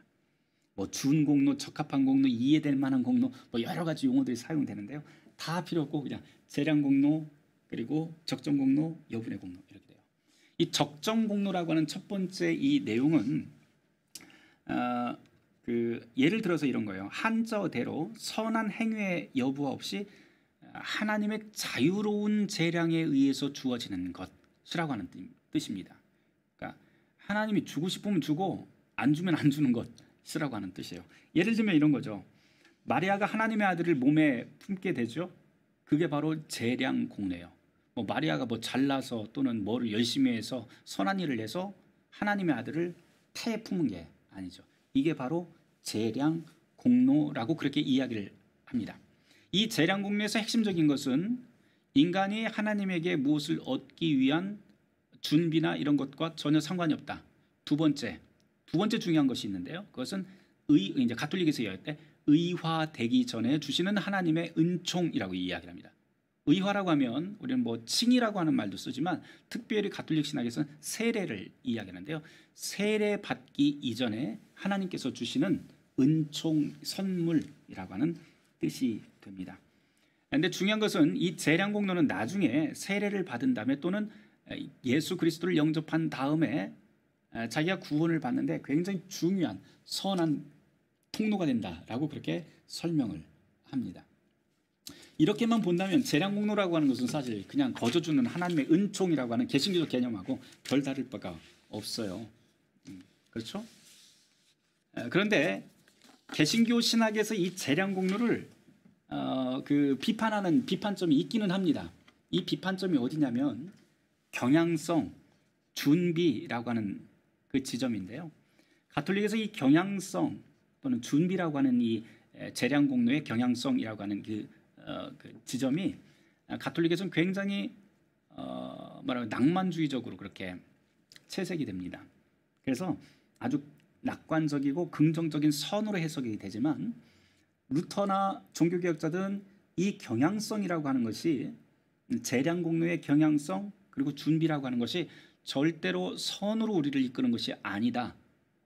뭐 준공로, 적합한 공로, 이해될 만한 공로, 뭐 여러 가지 용어들이 사용되는데요. 다 필요 없고 그냥 재량 공로 그리고 적정 공로, 여분의 공로 이렇게 돼요. 이 적정 공로라고 하는 첫 번째 이 내용은 예를 들어서 이런 거예요. 한자어대로 선한 행위의 여부와 없이 하나님의 자유로운 재량에 의해서 주어지는 것이라고 하는 뜻입니다. 그러니까 하나님이 주고 싶으면 주고 안 주면 안 주는 것이라고 하는 뜻이에요. 예를 들면 이런 거죠. 마리아가 하나님의 아들을 몸에 품게 되죠. 그게 바로 재량 공로예요. 뭐 마리아가 뭐 잘나서 또는 뭐를 열심히 해서 선한 일을 해서 하나님의 아들을 태에 품은 게 아니죠. 이게 바로 재량 공로라고 그렇게 이야기를 합니다. 이 재량 공로에서 핵심적인 것은 인간이 하나님에게 무엇을 얻기 위한 준비나 이런 것과 전혀 상관이 없다. 두 번째 중요한 것이 있는데요. 그것은 이제 가톨릭에서 이야기할 때 의화되기 전에 주시는 하나님의 은총이라고 이야기합니다. 의화라고 하면 우리는 뭐 칭이라고 하는 말도 쓰지만 특별히 가톨릭 신학에서는 세례를 이야기하는데요. 세례 받기 이전에 하나님께서 주시는 은총 선물이라고 하는 뜻이 됩니다. 그런데 중요한 것은 이 재량 공로는 나중에 세례를 받은 다음에 또는 예수 그리스도를 영접한 다음에 자기가 구원을 받는데 굉장히 중요한 선한 통로가 된다라고 그렇게 설명을 합니다. 이렇게만 본다면 재량 공로라고 하는 것은 사실 그냥 거저 주는 하나님의 은총이라고 하는 개신교적 개념하고 별 다를 바가 없어요. 그렇죠? 그런데 개신교 신학에서 이 재량 공로를 비판하는 비판점이 있기는 합니다. 이 비판점이 어디냐면 경향성, 준비라고 하는 그 지점인데요. 가톨릭에서 이 경향성 또는 준비라고 하는 이 재량 공로의 경향성이라고 하는 그 지점이 가톨릭에서는 굉장히 낭만주의적으로 그렇게 채색이 됩니다. 그래서 아주 낙관적이고 긍정적인 선으로 해석이 되지만 루터나 종교개혁자들은 이 경향성이라고 하는 것이 재량 공로의 경향성 그리고 준비라고 하는 것이 절대로 선으로 우리를 이끄는 것이 아니다.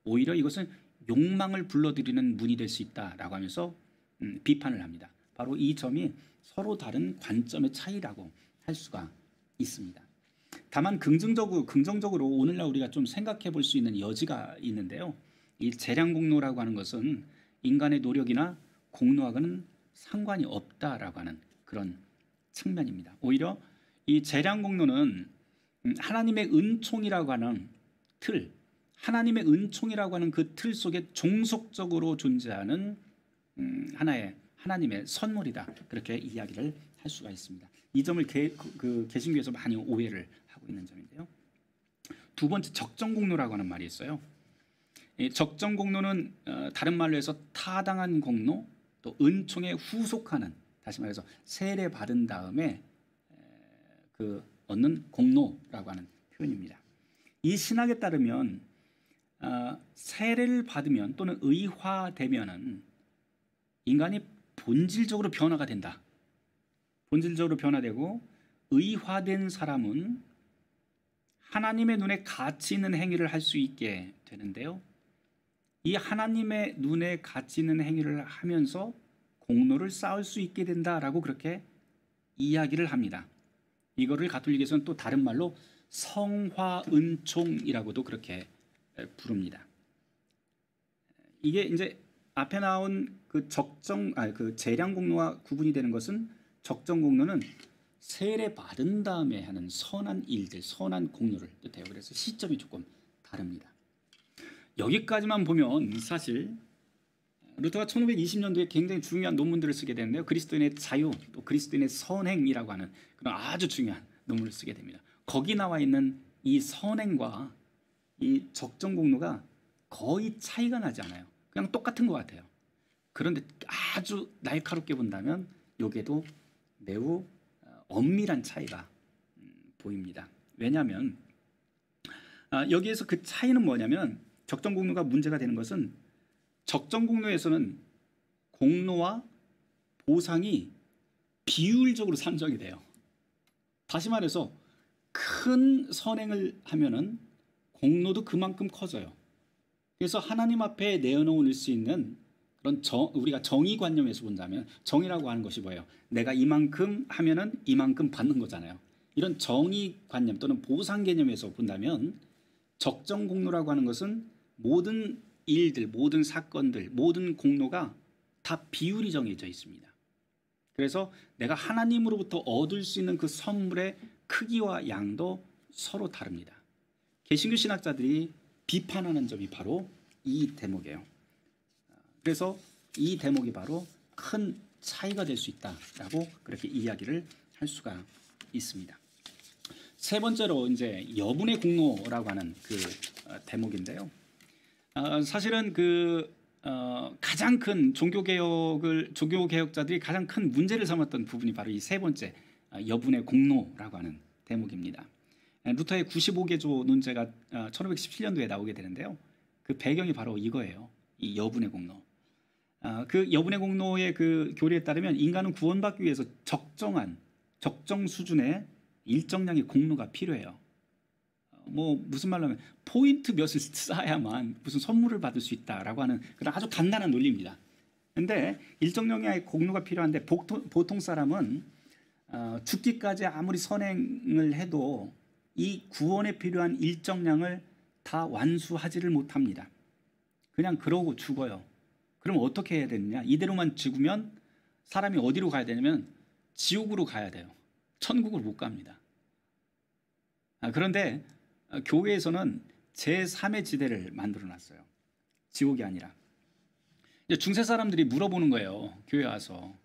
오히려 이것은 욕망을 불러들이는 문이 될 수 있다라고 하면서 비판을 합니다. 바로 이 점이 서로 다른 관점의 차이라고 할 수가 있습니다. 다만 긍정적으로 오늘날 우리가 좀 생각해 볼 수 있는 여지가 있는데요. 이 재량 공로라고 하는 것은 인간의 노력이나 공로하고는 상관이 없다라고 하는 그런 측면입니다. 오히려 이 재량 공로는 하나님의 은총이라고 하는 틀, 하나님의 은총이라고 하는 그 틀 속에 종속적으로 존재하는 하나의 하나님의 선물이다. 그렇게 이야기를 할 수가 있습니다. 이 점을 개신교에서 많이 오해를 하고 있는 점인데요. 두 번째, 적정공로라고 하는 말이 있어요. 이 적정공로는 다른 말로 해서 타당한 공로, 또 은총에 후속하는, 다시 말해서 세례 받은 다음에 얻는 공로라고 하는 표현입니다. 이 신학에 따르면 세례를 받으면 또는 의화되면은 인간이 본질적으로 변화가 된다. 본질적으로 변화되고 의화된 사람은 하나님의 눈에 가치 있는 행위를 할 수 있게 되는데요. 이 하나님의 눈에 가치 있는 행위를 하면서 공로를 쌓을 수 있게 된다라고 그렇게 이야기를 합니다. 이거를 가톨릭에서는 또 다른 말로 성화은총이라고도 그렇게 부릅니다. 이게 이제 앞에 나온 그 재량 공로와 구분이 되는 것은, 적정 공로는 세례 받은 다음에 하는 선한 일들, 선한 공로를 뜻해요. 그래서 시점이 조금 다릅니다. 여기까지만 보면 사실 루터가 1520년도에 굉장히 중요한 논문들을 쓰게 되는데요. 그리스도인의 자유, 또 그리스도인의 선행이라고 하는 그런 아주 중요한 논문을 쓰게 됩니다. 거기 나와 있는 이 선행과 이 적정 공로가 거의 차이가 나지 않아요. 그냥 똑같은 것 같아요. 그런데 아주 날카롭게 본다면 여기에도 매우 엄밀한 차이가 보입니다. 왜냐하면 여기에서 그 차이는 뭐냐면, 적정 공로가 문제가 되는 것은 적정 공로에서는 공로와 보상이 비율적으로 산정이 돼요. 다시 말해서 큰 선행을 하면은 공로도 그만큼 커져요. 그래서 하나님 앞에 내어놓을 수 있는 그런 우리가 정의관념에서 본다면, 정의라고 하는 것이 뭐예요? 내가 이만큼 하면은 이만큼 받는 거잖아요. 이런 정의관념 또는 보상 개념에서 본다면 적정 공로라고 하는 것은 모든 일들, 모든 사건들, 모든 공로가 다 비율이 정해져 있습니다. 그래서 내가 하나님으로부터 얻을 수 있는 그 선물의 크기와 양도 서로 다릅니다. 개신교 신학자들이 비판하는 점이 바로 이 대목이에요. 그래서 이 대목이 바로 큰 차이가 될 수 있다라고 그렇게 이야기를 할 수가 있습니다. 세 번째로 이제 여분의 공로라고 하는 그 대목인데요. 사실은 가장 큰 종교개혁자들이 가장 큰 문제를 삼았던 부분이 바로 이 세 번째, 여분의 공로라고 하는 대목입니다. 루터의 95개조 논제가 1517년도에 나오게 되는데요. 그 배경이 바로 이거예요. 이 여분의 공로. 그 여분의 공로의 그 교리에 따르면 인간은 구원받기 위해서 적정 수준의 일정량의 공로가 필요해요. 무슨 말로 하면 포인트 몇을 쌓아야만 무슨 선물을 받을 수 있다라고 하는 그런 아주 간단한 논리입니다. 그런데 일정량의 공로가 필요한데 보통 사람은 죽기까지 아무리 선행을 해도 이 구원에 필요한 일정량을 다 완수하지를 못합니다. 그냥 그러고 죽어요. 그럼 어떻게 해야 되느냐? 이대로만 죽으면 사람이 어디로 가야 되냐면 지옥으로 가야 돼요. 천국을 못 갑니다. 그런데 교회에서는 제3의 지대를 만들어놨어요. 지옥이 아니라. 중세 사람들이 물어보는 거예요. 교회 와서.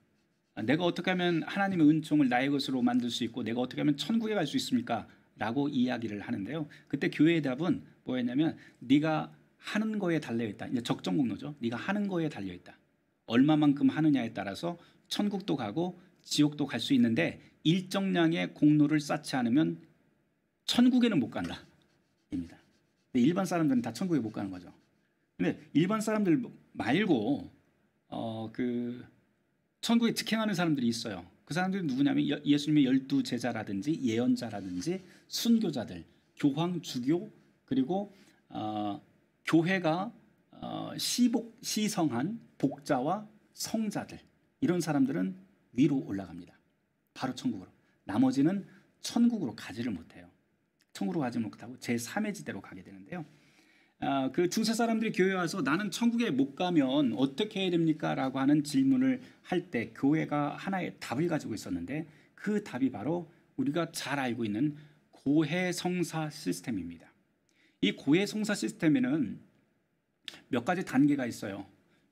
내가 어떻게 하면 하나님의 은총을 나의 것으로 만들 수 있고 내가 어떻게 하면 천국에 갈 수 있습니까? 라고 이야기를 하는데요. 그때 교회의 답은 뭐였냐면, 네가 하는 거에 달려있다. 이제 적정 공로죠. 네가 하는 거에 달려있다. 얼마만큼 하느냐에 따라서 천국도 가고 지옥도 갈 수 있는데 일정량의 공로를 쌓지 않으면 천국에는 못 간다. 입니다. 일반 사람들은 다 천국에 못 가는 거죠. 근데 일반 사람들 말고 천국에 직행하는 사람들이 있어요. 그 사람들이 누구냐면 예수님의 12제자라든지 예언자라든지 순교자들, 교황, 주교, 그리고 교회가 시성한 복자와 성자들, 이런 사람들은 위로 올라갑니다. 바로 천국으로. 나머지는 천국으로 가지를 못해요. 천국으로 가지 못하고 제3의 지대로 가게 되는데요. 그 중세 사람들이 교회에 와서 나는 천국에 못 가면 어떻게 해야 됩니까? 라고 하는 질문을 할 때 교회가 하나의 답을 가지고 있었는데, 그 답이 바로 우리가 잘 알고 있는 고해성사 시스템입니다. 이 고해성사 시스템에는 몇 가지 단계가 있어요.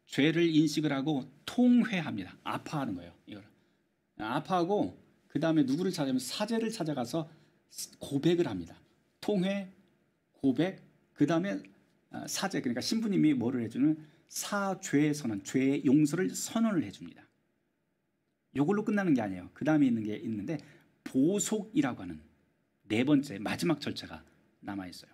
죄를 인식을 하고 통회합니다. 아파하는 거예요. 이걸 아파하고 그 다음에 누구를 찾아가면 사제를 찾아가서 고백을 합니다. 통회, 고백, 그 다음에 사제, 그러니까 신부님이 뭐를 해주는 사죄 선언, 죄의 용서를 선언을 해줍니다. 이걸로 끝나는 게 아니에요. 그 다음에 있는 게 있는데 보속이라고 하는 네 번째 마지막 절차가 남아 있어요.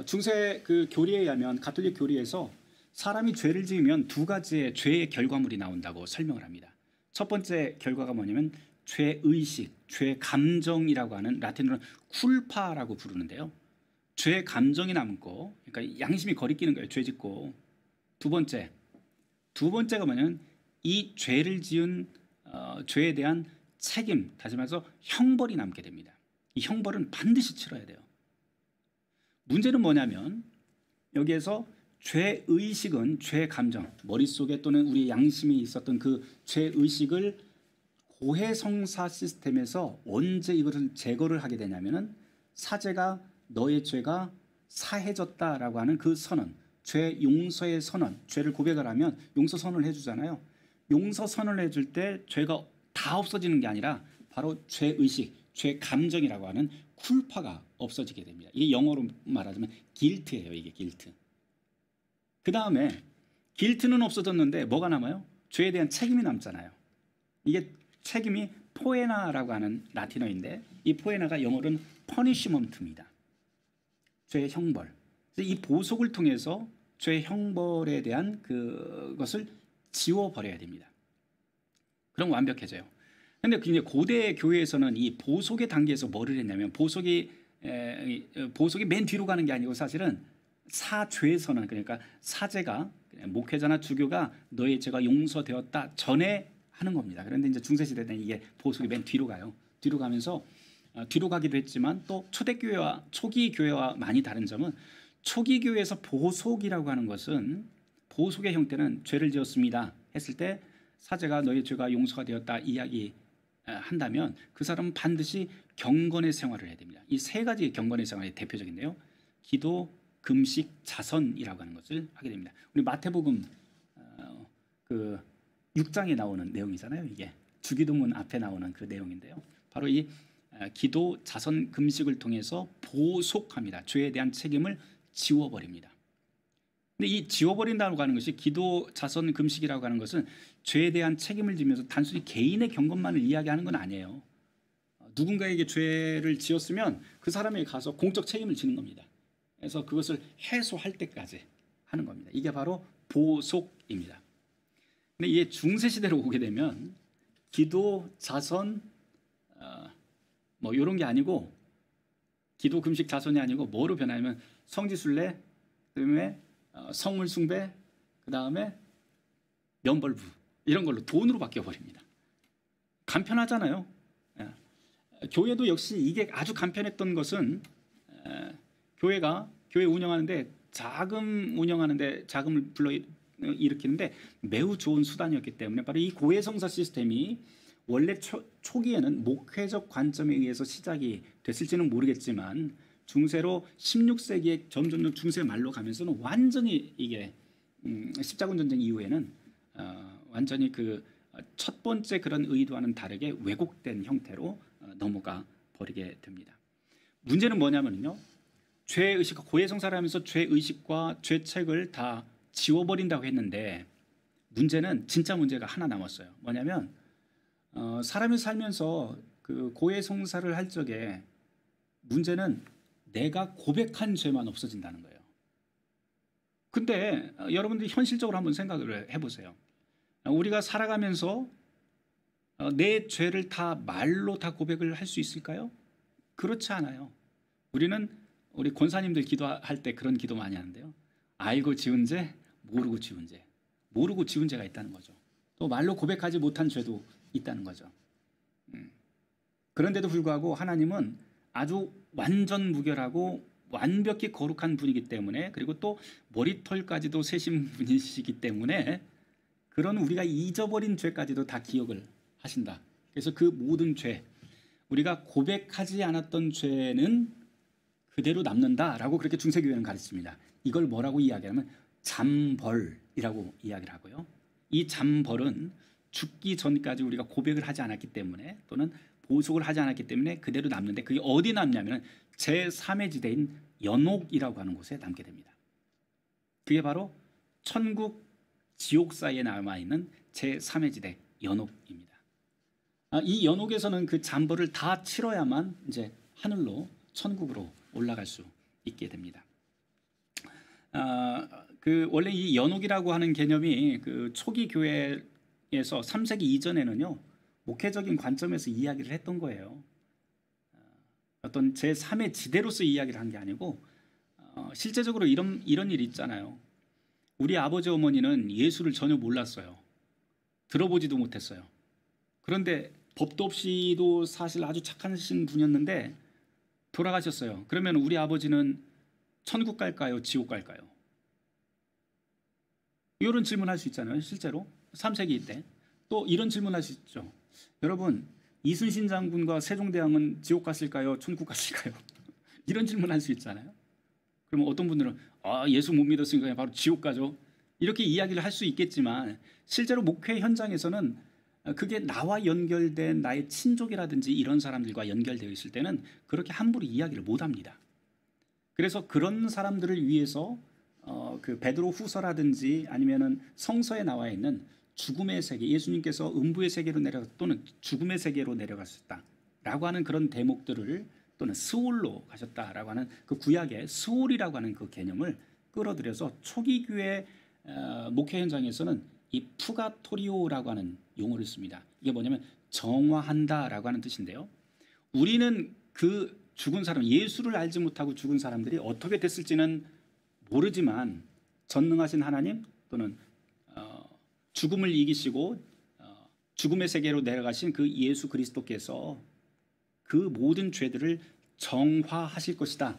중세 그 교리에 의하면 가톨릭 교리에서 사람이 죄를 지으면 두 가지의 죄의 결과물이 나온다고 설명을 합니다. 첫 번째 결과가 뭐냐면 죄의식, 죄감정이라고 하는 라틴어로 쿨파라고 부르는데요. 죄 감정이 남고, 그러니까 양심이 거리끼는 거예요. 죄 짓고. 두 번째가 뭐냐면 이 죄를 지은 죄에 대한 책임, 다시 말해서 형벌이 남게 됩니다. 이 형벌은 반드시 치러야 돼요. 문제는 뭐냐면 여기에서 죄의식은 죄감정, 머릿속에 또는 우리 양심이 있었던 그 죄의식을 고해성사 시스템에서 언제 이것을 제거를 하게 되냐면은 사제가 너의 죄가 사해졌다라고 하는 그 선언, 죄 용서의 선언, 죄를 고백을 하면 용서 선언을 해주잖아요. 용서 선언을 해줄 때 죄가 다 없어지는 게 아니라 바로 죄의식, 죄감정이라고 하는 쿨파가 없어지게 됩니다. 이게 영어로 말하자면 길트예요. 이게 길트. 그 다음에 길트는 없어졌는데 뭐가 남아요? 죄에 대한 책임이 남잖아요. 이게 책임이 포에나라고 하는 라틴어인데 이 포에나가 영어로는 퍼니시먼트입니다. 죄의 형벌. 이 보속을 통해서 죄의 형벌에 대한 그것을 지워버려야 됩니다. 그럼 완벽해져요. 그런데 이제 고대 교회에서는 이 보속의 단계에서 뭐를 했냐면 보속이 맨 뒤로 가는 게 아니고 사실은 사죄 선언, 그러니까 사제가 목회자나 주교가 너의 죄가 용서되었다 전에 하는 겁니다. 그런데 이제 중세시대 때는 이게 보속이 맨 뒤로 가요. 뒤로 가면서 뒤로 가기도 했지만 또 초대교회와 초기 교회와 많이 다른 점은 초기 교회에서 보속이라고 하는 것은 보속의 형태는 죄를 지었습니다 했을 때 사제가 너의 죄가 용서가 되었다 이야기 한다면 그 사람은 반드시 경건의 생활을 해야 됩니다. 이 세 가지 경건의 생활이 대표적인데요. 기도, 금식, 자선이라고 하는 것을 하게 됩니다. 우리 마태복음 그 6장에 나오는 내용이잖아요. 이게 주기도문 앞에 나오는 그 내용인데요. 바로 이 기도, 자선, 금식을 통해서 보속합니다. 죄에 대한 책임을 지워버립니다. 근데 이 지워버린다고 하는 것이 기도, 자선, 금식이라고 하는 것은 죄에 대한 책임을 지면서 단순히 개인의 경건만을 이야기하는 건 아니에요. 누군가에게 죄를 지었으면 그 사람에게 가서 공적 책임을 지는 겁니다. 그래서 그것을 해소할 때까지 하는 겁니다. 이게 바로 보속입니다. 근데 이게 중세시대로 오게 되면 기도, 자선 뭐 이런 게 아니고 기도, 금식, 자선이 아니고 뭐로 변하냐면 성지순례, 그다음에 성물 숭배, 그다음에 면벌부 이런 걸로 돈으로 바뀌어 버립니다. 간편하잖아요. 교회도 역시 이게 아주 간편했던 것은 교회 운영하는데 자금을 불러 일으키는데 매우 좋은 수단이었기 때문에 바로 이 고해성사 시스템이 원래 초기에는 목회적 관점에 의해서 시작이 됐을지는 모르겠지만 중세로 16세기에 점점 중세 말로 가면서는 완전히 이게 십자군 전쟁 이후에는 완전히 그 첫 번째 그런 의도와는 다르게 왜곡된 형태로 넘어가 버리게 됩니다. 문제는 뭐냐면요. 죄의식, 고해성사를 하면서 죄의식과 죄책을 다 지워버린다고 했는데 문제는 진짜 문제가 하나 남았어요. 뭐냐면 사람이 살면서 그 고해성사를 할 적에 문제는 내가 고백한 죄만 없어진다는 거예요. 근데 여러분들이 현실적으로 한번 생각을 해보세요. 우리가 살아가면서 내 죄를 다 말로 다 고백을 할 수 있을까요? 그렇지 않아요. 우리 권사님들 기도할 때 그런 기도 많이 하는데요. 알고 지은 죄, 모르고 지은 죄. 모르고 지은 죄가 있다는 거죠. 또 말로 고백하지 못한 죄도 있다는 거죠. 그런데도 불구하고 하나님은 아주 완전 무결하고 완벽히 거룩한 분이기 때문에 그리고 또 머리털까지도 세신 분이시기 때문에 그런 우리가 잊어버린 죄까지도 다 기억을 하신다. 그래서 그 모든 죄, 우리가 고백하지 않았던 죄는 그대로 남는다라고 그렇게 중세교회는 가르칩니다. 이걸 뭐라고 이야기하면 잠벌이라고 이야기를 하고요. 이 잠벌은 죽기 전까지 우리가 고백을 하지 않았기 때문에 또는 보속을 하지 않았기 때문에 그대로 남는데 그게 어디 남냐면 제3의 지대인 연옥이라고 하는 곳에 남게 됩니다. 그게 바로 천국, 지옥 사이에 남아있는 제3의 지대 연옥입니다. 이 연옥에서는 그 잠벌을 다 치러야만 이제 하늘로 천국으로 올라갈 수 있게 됩니다. 원래 이 연옥이라고 하는 개념이 그 초기 교회에서 3세기 이전에는요 목회적인 관점에서 이야기를 했던 거예요. 어떤 제3의 지대로서 이야기를 한 게 아니고 실제적으로 이런 일이 있잖아요. 우리 아버지 어머니는 예수를 전혀 몰랐어요. 들어보지도 못했어요. 그런데 법도 없이도 사실 아주 착하신 분이었는데 돌아가셨어요. 그러면 우리 아버지는 천국 갈까요? 지옥 갈까요? 이런 질문할 수 있잖아요. 실제로 3세기 때 또 이런 질문할 수 있죠. 여러분 이순신 장군과 세종대왕은 지옥 갔을까요? 천국 갔을까요? 이런 질문할 수 있잖아요. 그러면 어떤 분들은 예수 못 믿었으니까 바로 지옥 가죠. 이렇게 이야기를 할 수 있겠지만 실제로 목회 현장에서는 그게 나와 연결된 나의 친족이라든지 이런 사람들과 연결되어 있을 때는 그렇게 함부로 이야기를 못합니다. 그래서 그런 사람들을 위해서 그 베드로 후서라든지 아니면은 성서에 나와 있는 죽음의 세계, 예수님께서 음부의 세계로 또는 죽음의 세계로 내려가셨다라고 하는 그런 대목들을 또는 스올로 가셨다라고 하는 그 구약의 스올이라고 하는 그 개념을 끌어들여서 초기 교회 목회 현장에서는 이 푸가토리오라고 하는 용어를 씁니다. 이게 뭐냐면 정화한다라고 하는 뜻인데요. 우리는 그 죽은 사람, 예수를 알지 못하고 죽은 사람들이 어떻게 됐을지는 모르지만 전능하신 하나님 또는 죽음을 이기시고 죽음의 세계로 내려가신 그 예수 그리스도께서 그 모든 죄들을 정화하실 것이다.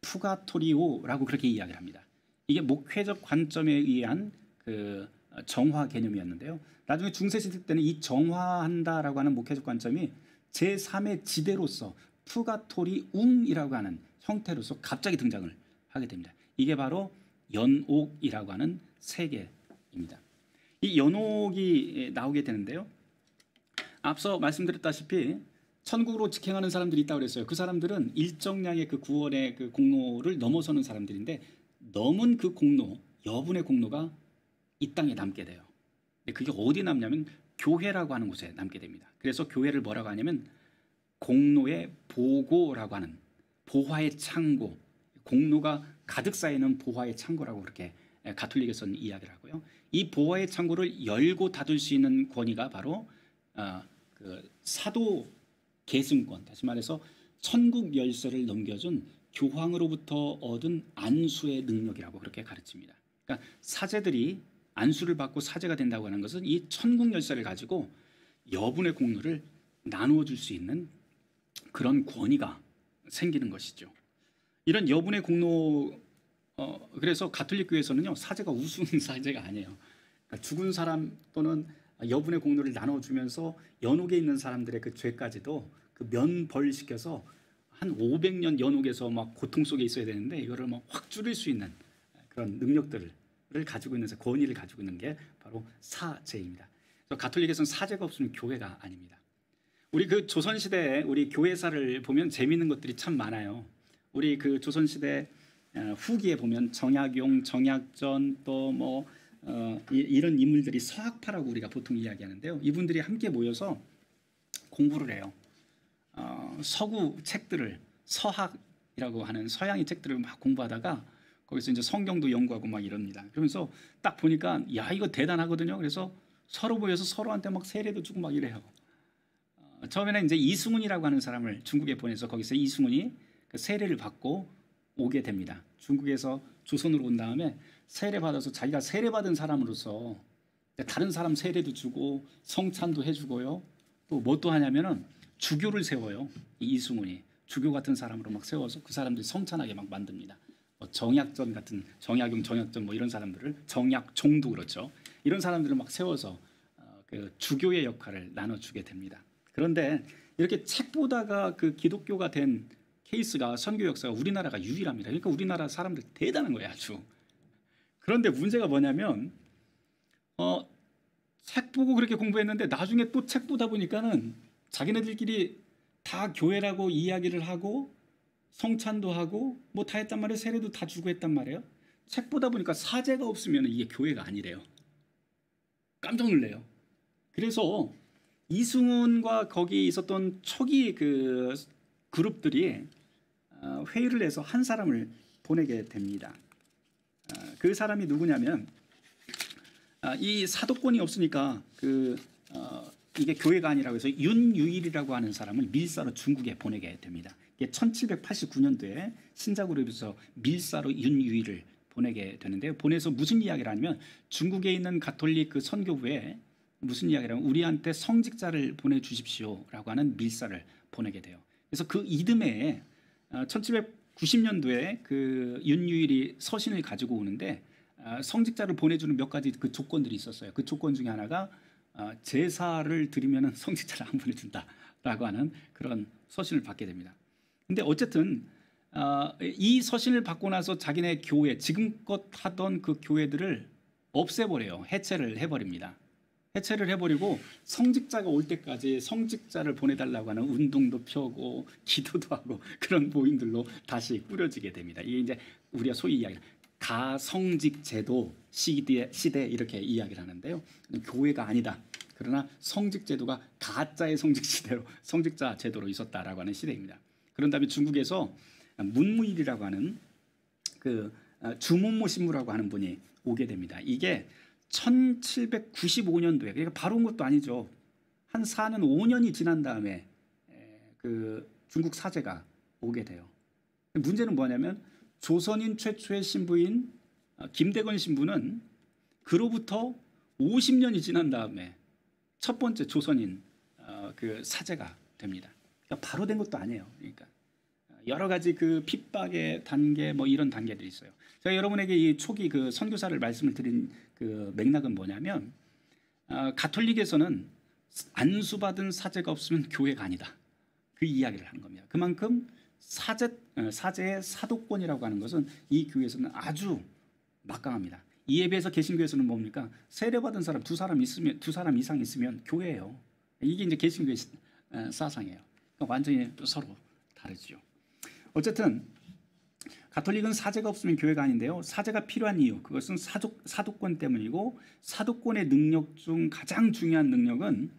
푸가토리오라고 그렇게 이야기를 합니다. 이게 목회적 관점에 의한 그 정화 개념이었는데요. 나중에 중세시대 때는 이 정화한다라고 하는 목회적 관점이 제3의 지대로서 푸가토리움이라고 하는 형태로서 갑자기 등장을 하게 됩니다. 이게 바로 연옥이라고 하는 세계입니다. 이 연옥이 나오게 되는데요. 앞서 말씀드렸다시피 천국으로 직행하는 사람들이 있다고 그랬어요. 그 사람들은 일정량의 그 구원의 그 공로를 넘어서는 사람들인데 넘은 그 공로, 여분의 공로가 이 땅에 남게 돼요. 근데 그게 어디 남냐면 교회라고 하는 곳에 남게 됩니다. 그래서 교회를 뭐라고 하냐면 공로의 보고라고 하는 보화의 창고, 공로가 가득 쌓이는 보화의 창고라고 그렇게 가톨릭에서는 이야기를 하고요. 이 보화의 창고를 열고 닫을 수 있는 권위가 바로 그 사도 계승권, 다시 말해서 천국 열쇠를 넘겨준 교황으로부터 얻은 안수의 능력이라고 그렇게 가르칩니다. 그러니까 사제들이 안수를 받고 사제가 된다고 하는 것은 이 천국 열쇠를 가지고 여분의 공로를 나누어 줄 수 있는 그런 권위가 생기는 것이죠. 이런 여분의 공로, 그래서 가톨릭 교회에서는요 사제가 우스운 사제가 아니에요. 그러니까 죽은 사람 또는 여분의 공로를 나눠주면서 연옥에 있는 사람들의 그 죄까지도 그 면벌시켜서 한 500년 연옥에서 막 고통 속에 있어야 되는데 이거를 막 확 줄일 수 있는 그런 능력들을 가지고 있는, 권위를 가지고 있는 게 바로 사제입니다. 그래서 가톨릭에서는 사제가 없으면 교회가 아닙니다. 우리 그 조선시대에 우리 교회사를 보면 재미있는 것들이 참 많아요. 우리 그 조선시대 후기에 보면 정약용, 정약전 또 뭐 이런 인물들이 서학파라고 우리가 보통 이야기하는데요. 이분들이 함께 모여서 공부를 해요. 서구 책들을, 서학이라고 하는 서양의 책들을 막 공부하다가 거기서 이제 성경도 연구하고 막 이럽니다. 그러면서 딱 보니까 야 이거 대단하거든요. 그래서 서로 모여서 서로한테 막 세례도 주고 막 이래요. 처음에는 이제 이승훈이라고 하는 사람을 중국에 보내서 거기서 이승훈이 그 세례를 받고 오게 됩니다. 중국에서 조선으로 온 다음에 세례 받아서 자기가 세례 받은 사람으로서 다른 사람 세례도 주고 성찬도 해주고요. 또 뭐 또 하냐면은 주교를 세워요. 이 이승훈이 주교 같은 사람으로 막 세워서 그 사람들이 성찬하게 막 만듭니다. 뭐 정약전 같은 정약용, 정약전 뭐 이런 사람들을 정약종도 그렇죠. 이런 사람들을 막 세워서 그 주교의 역할을 나눠주게 됩니다. 그런데 이렇게 책 보다가 그 기독교가 된 케이스가 선교 역사가 우리나라가 유일합니다. 그러니까 우리나라 사람들 대단한 거예요, 아주. 그런데 문제가 뭐냐면 책 보고 그렇게 공부했는데 나중에 또 책 보다 보니까는 자기네들끼리 다 교회라고 이야기를 하고 성찬도 하고 뭐 다 했단 말이에요. 세례도 다 주고 했단 말이에요. 책 보다 보니까 사제가 없으면 이게 교회가 아니래요. 깜짝 놀래요. 그래서 이승훈과 거기 있었던 초기 그 그룹들이 회의를 해서 한 사람을 보내게 됩니다. 그 사람이 누구냐면 이 사도권이 없으니까 이게 교회가 아니라고 해서 윤유일이라고 하는 사람을 밀사로 중국에 보내게 됩니다. 이게 1789년도에 신자그룹에서 밀사로 윤유일을 보내게 되는데요. 보내서 무슨 이야기를 하냐면 중국에 있는 가톨릭 그 선교부에 무슨 이야기를 하면 우리한테 성직자를 보내주십시오라고 하는 밀사를 보내게 돼요. 그래서 그 이듬해에 1790년도에 그 윤유일이 서신을 가지고 오는데 성직자를 보내주는 몇 가지 그 조건들이 있었어요. 그 조건 중에 하나가 제사를 드리면 성직자를 안 보내준다라고 하는 그런 서신을 받게 됩니다. 근데 어쨌든 이 서신을 받고 나서 자기네 교회 지금껏 하던 그 교회들을 없애버려요. 해체를 해버립니다. 해체를 해버리고 성직자가 올 때까지 성직자를 보내달라고 하는 운동도 펴고 기도도 하고 그런 모임들로 다시 꾸려지게 됩니다. 이게 이제 우리가 소위 이야기를 가성직 제도 시대 이렇게 이야기를 하는데요. 교회가 아니다. 그러나 성직 제도가 가짜의 성직자 제도로 있었다라고 하는 시대입니다. 그런 다음에 중국에서 문무일이라고 하는 그 주문모 신무라고 하는 분이 오게 됩니다. 이게 1795년도에 그러니까 바로 온 것도 아니죠. 한 4년 5년이 지난 다음에 그 중국 사제가 오게 돼요. 문제는 뭐냐면 조선인 최초의 신부인 김대건 신부는 그로부터 50년이 지난 다음에 첫 번째 조선인 그 사제가 됩니다. 그러니까 바로 된 것도 아니에요. 그러니까 여러 가지 그 핍박의 단계 뭐 이런 단계들이 있어요. 제가 여러분에게 이 초기 그 선교사를 말씀을 드린 그 맥락은 뭐냐면 가톨릭에서는 안수받은 사제가 없으면 교회가 아니다. 그 이야기를 하는 겁니다. 그만큼 사제의 사도권이라고 하는 것은 이 교회에서는 아주 막강합니다. 이에 비해서 개신교에서는 뭡니까? 세례받은 사람 두 사람 이상 있으면 교회예요. 이게 이제 개신교의 사상이에요. 그러니까 완전히 서로 다르죠. 어쨌든 가톨릭은 사제가 없으면 교회가 아닌데요. 사제가 필요한 이유 그것은 사도권 때문이고 사도권의 능력 중 가장 중요한 능력은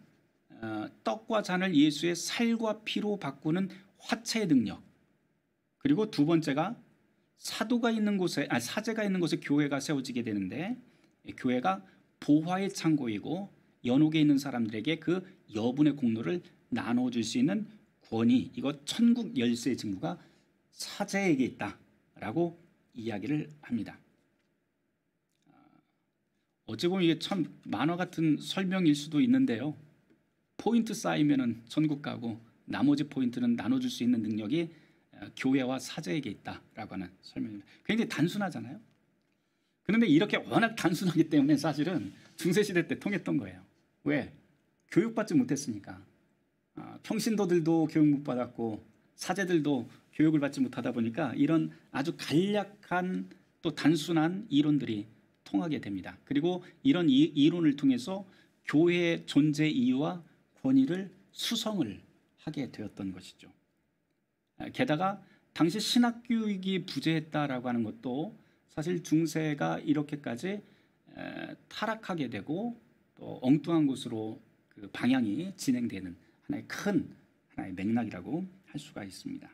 떡과 잔을 예수의 살과 피로 바꾸는 화체의 능력. 그리고 두 번째가 사제가 있는 곳에 교회가 세워지게 되는데 교회가 보화의 창고이고 연옥에 있는 사람들에게 그 여분의 공로를 나눠줄 수 있는 권위, 이것 천국 열쇠의 직무가 사제에게 있다라고 이야기를 합니다. 어찌 보면 이게 참 만화 같은 설명일 수도 있는데요. 포인트 쌓이면은 천국 가고 나머지 포인트는 나눠줄 수 있는 능력이 교회와 사제에게 있다라고 하는 설명입니다. 굉장히 단순하잖아요. 그런데 이렇게 워낙 단순하기 때문에 사실은 중세시대 때 통했던 거예요. 왜? 교육받지 못했으니까. 평신도들도 교육 못 받았고 사제들도 교육을 받지 못하다 보니까 이런 아주 간략한 또 단순한 이론들이 통하게 됩니다. 그리고 이런 이론을 통해서 교회의 존재 이유와 권위를 수성을 하게 되었던 것이죠. 게다가 당시 신학교육이 부재했다라고 하는 것도 사실 중세가 이렇게까지 타락하게 되고 또 엉뚱한 곳으로 그 방향이 진행되는 하나의 맥락이라고 할 수가 있습니다.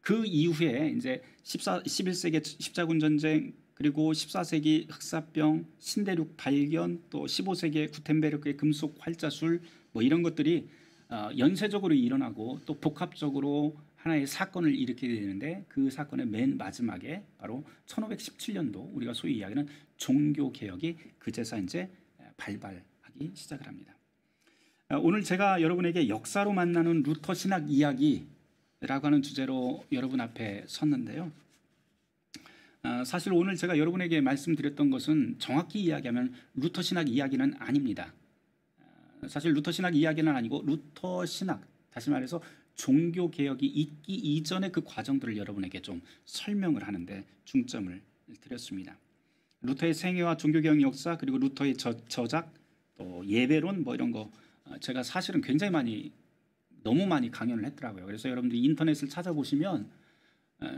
그 이후에 이제 11세기 십자군 전쟁 그리고 14세기 흑사병, 신대륙 발견 또 15세기의 구텐베르크의 금속 활자술 뭐 이런 것들이 연쇄적으로 일어나고 또 복합적으로 하나의 사건을 일으키게 되는데 그 사건의 맨 마지막에 바로 1517년도 우리가 소위 이야기하는 종교개혁이 그제서 이제 발발하기 시작을 합니다. 오늘 제가 여러분에게 역사로 만나는 루터 신학 이야기라고 하는 주제로 여러분 앞에 섰는데요. 사실 오늘 제가 여러분에게 말씀드렸던 것은 정확히 이야기하면 루터 신학 이야기는 아닙니다. 사실 루터 신학 이야기는 아니고 루터 신학, 다시 말해서 종교 개혁이 있기 이전의 그 과정들을 여러분에게 좀 설명을 하는데 중점을 드렸습니다. 루터의 생애와 종교 개혁 역사, 그리고 루터의 저작, 또 예배론 뭐 이런 거 제가 사실은 굉장히 너무 많이 강연을 했더라고요. 그래서 여러분들이 인터넷을 찾아보시면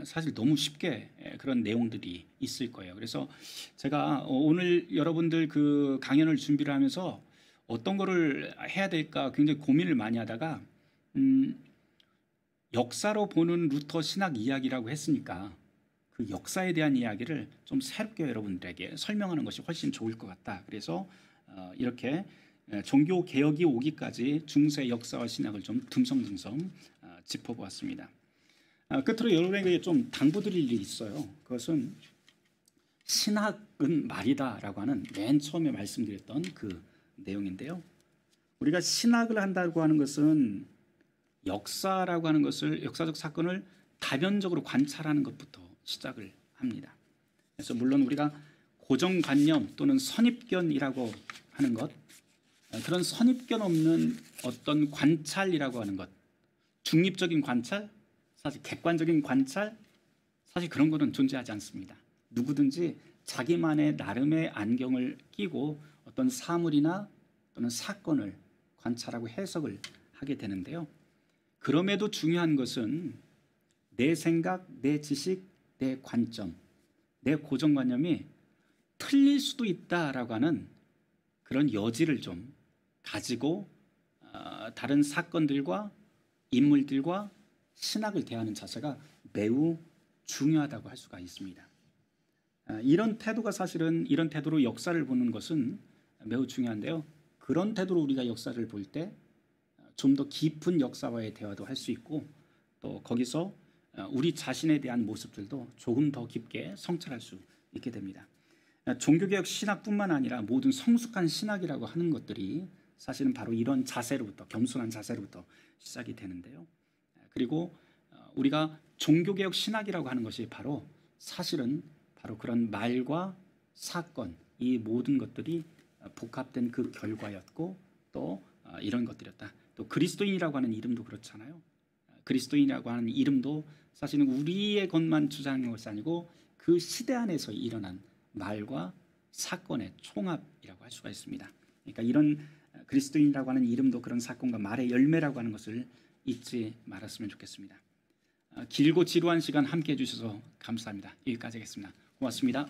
사실 너무 쉽게 그런 내용들이 있을 거예요. 그래서 제가 오늘 여러분들 그 강연을 준비를 하면서 어떤 거를 해야 될까 굉장히 고민을 많이 하다가 역사로 보는 루터 신학 이야기라고 했으니까 그 역사에 대한 이야기를 좀 새롭게 여러분들에게 설명하는 것이 훨씬 좋을 것 같다. 그래서 이렇게 종교 개혁이 오기까지 중세 역사와 신학을 좀 듬성듬성 짚어보았습니다. 끝으로 여러분에게 좀 당부드릴 일이 있어요. 그것은 신학은 말이다라고 하는 맨 처음에 말씀드렸던 그 내용인데요. 우리가 신학을 한다고 하는 것은 역사라고 하는 것을, 역사적 사건을 다변적으로 관찰하는 것부터 시작을 합니다. 그래서 물론 우리가 고정관념 또는 선입견이라고 하는 것, 그런 선입견 없는 어떤 관찰이라고 하는 것, 중립적인 관찰, 사실 객관적인 관찰, 사실 그런 거는 존재하지 않습니다. 누구든지 자기만의 나름의 안경을 끼고 어떤 사물이나 또는 사건을 관찰하고 해석을 하게 되는데요. 그럼에도 중요한 것은 내 생각, 내 지식, 내 관점, 내 고정관념이 틀릴 수도 있다라고 하는 그런 여지를 좀 가지고 다른 사건들과 인물들과 신학을 대하는 자세가 매우 중요하다고 할 수가 있습니다. 이런 태도가 사실은, 이런 태도로 역사를 보는 것은 매우 중요한데요. 그런 태도로 우리가 역사를 볼 때 좀 더 깊은 역사와의 대화도 할 수 있고, 또 거기서 우리 자신에 대한 모습들도 조금 더 깊게 성찰할 수 있게 됩니다. 종교개혁 신학뿐만 아니라 모든 성숙한 신학이라고 하는 것들이 사실은 바로 이런 자세로부터, 겸손한 자세로부터 시작이 되는데요. 그리고 우리가 종교개혁 신학이라고 하는 것이 바로 사실은 바로 그런 말과 사건, 이 모든 것들이 복합된 그 결과였고, 또 이런 것들이었다. 또 그리스도인이라고 하는 이름도 그렇잖아요. 그리스도인이라고 하는 이름도 사실은 우리의 것만 주장하는 것이 아니고 그 시대 안에서 일어난 말과 사건의 총합이라고 할 수가 있습니다. 그러니까 이런 그리스도인이라고 하는 이름도 그런 사건과 말의 열매라고 하는 것을 잊지 말았으면 좋겠습니다. 길고 지루한 시간 함께해 주셔서 감사합니다. 여기까지 하겠습니다. 고맙습니다.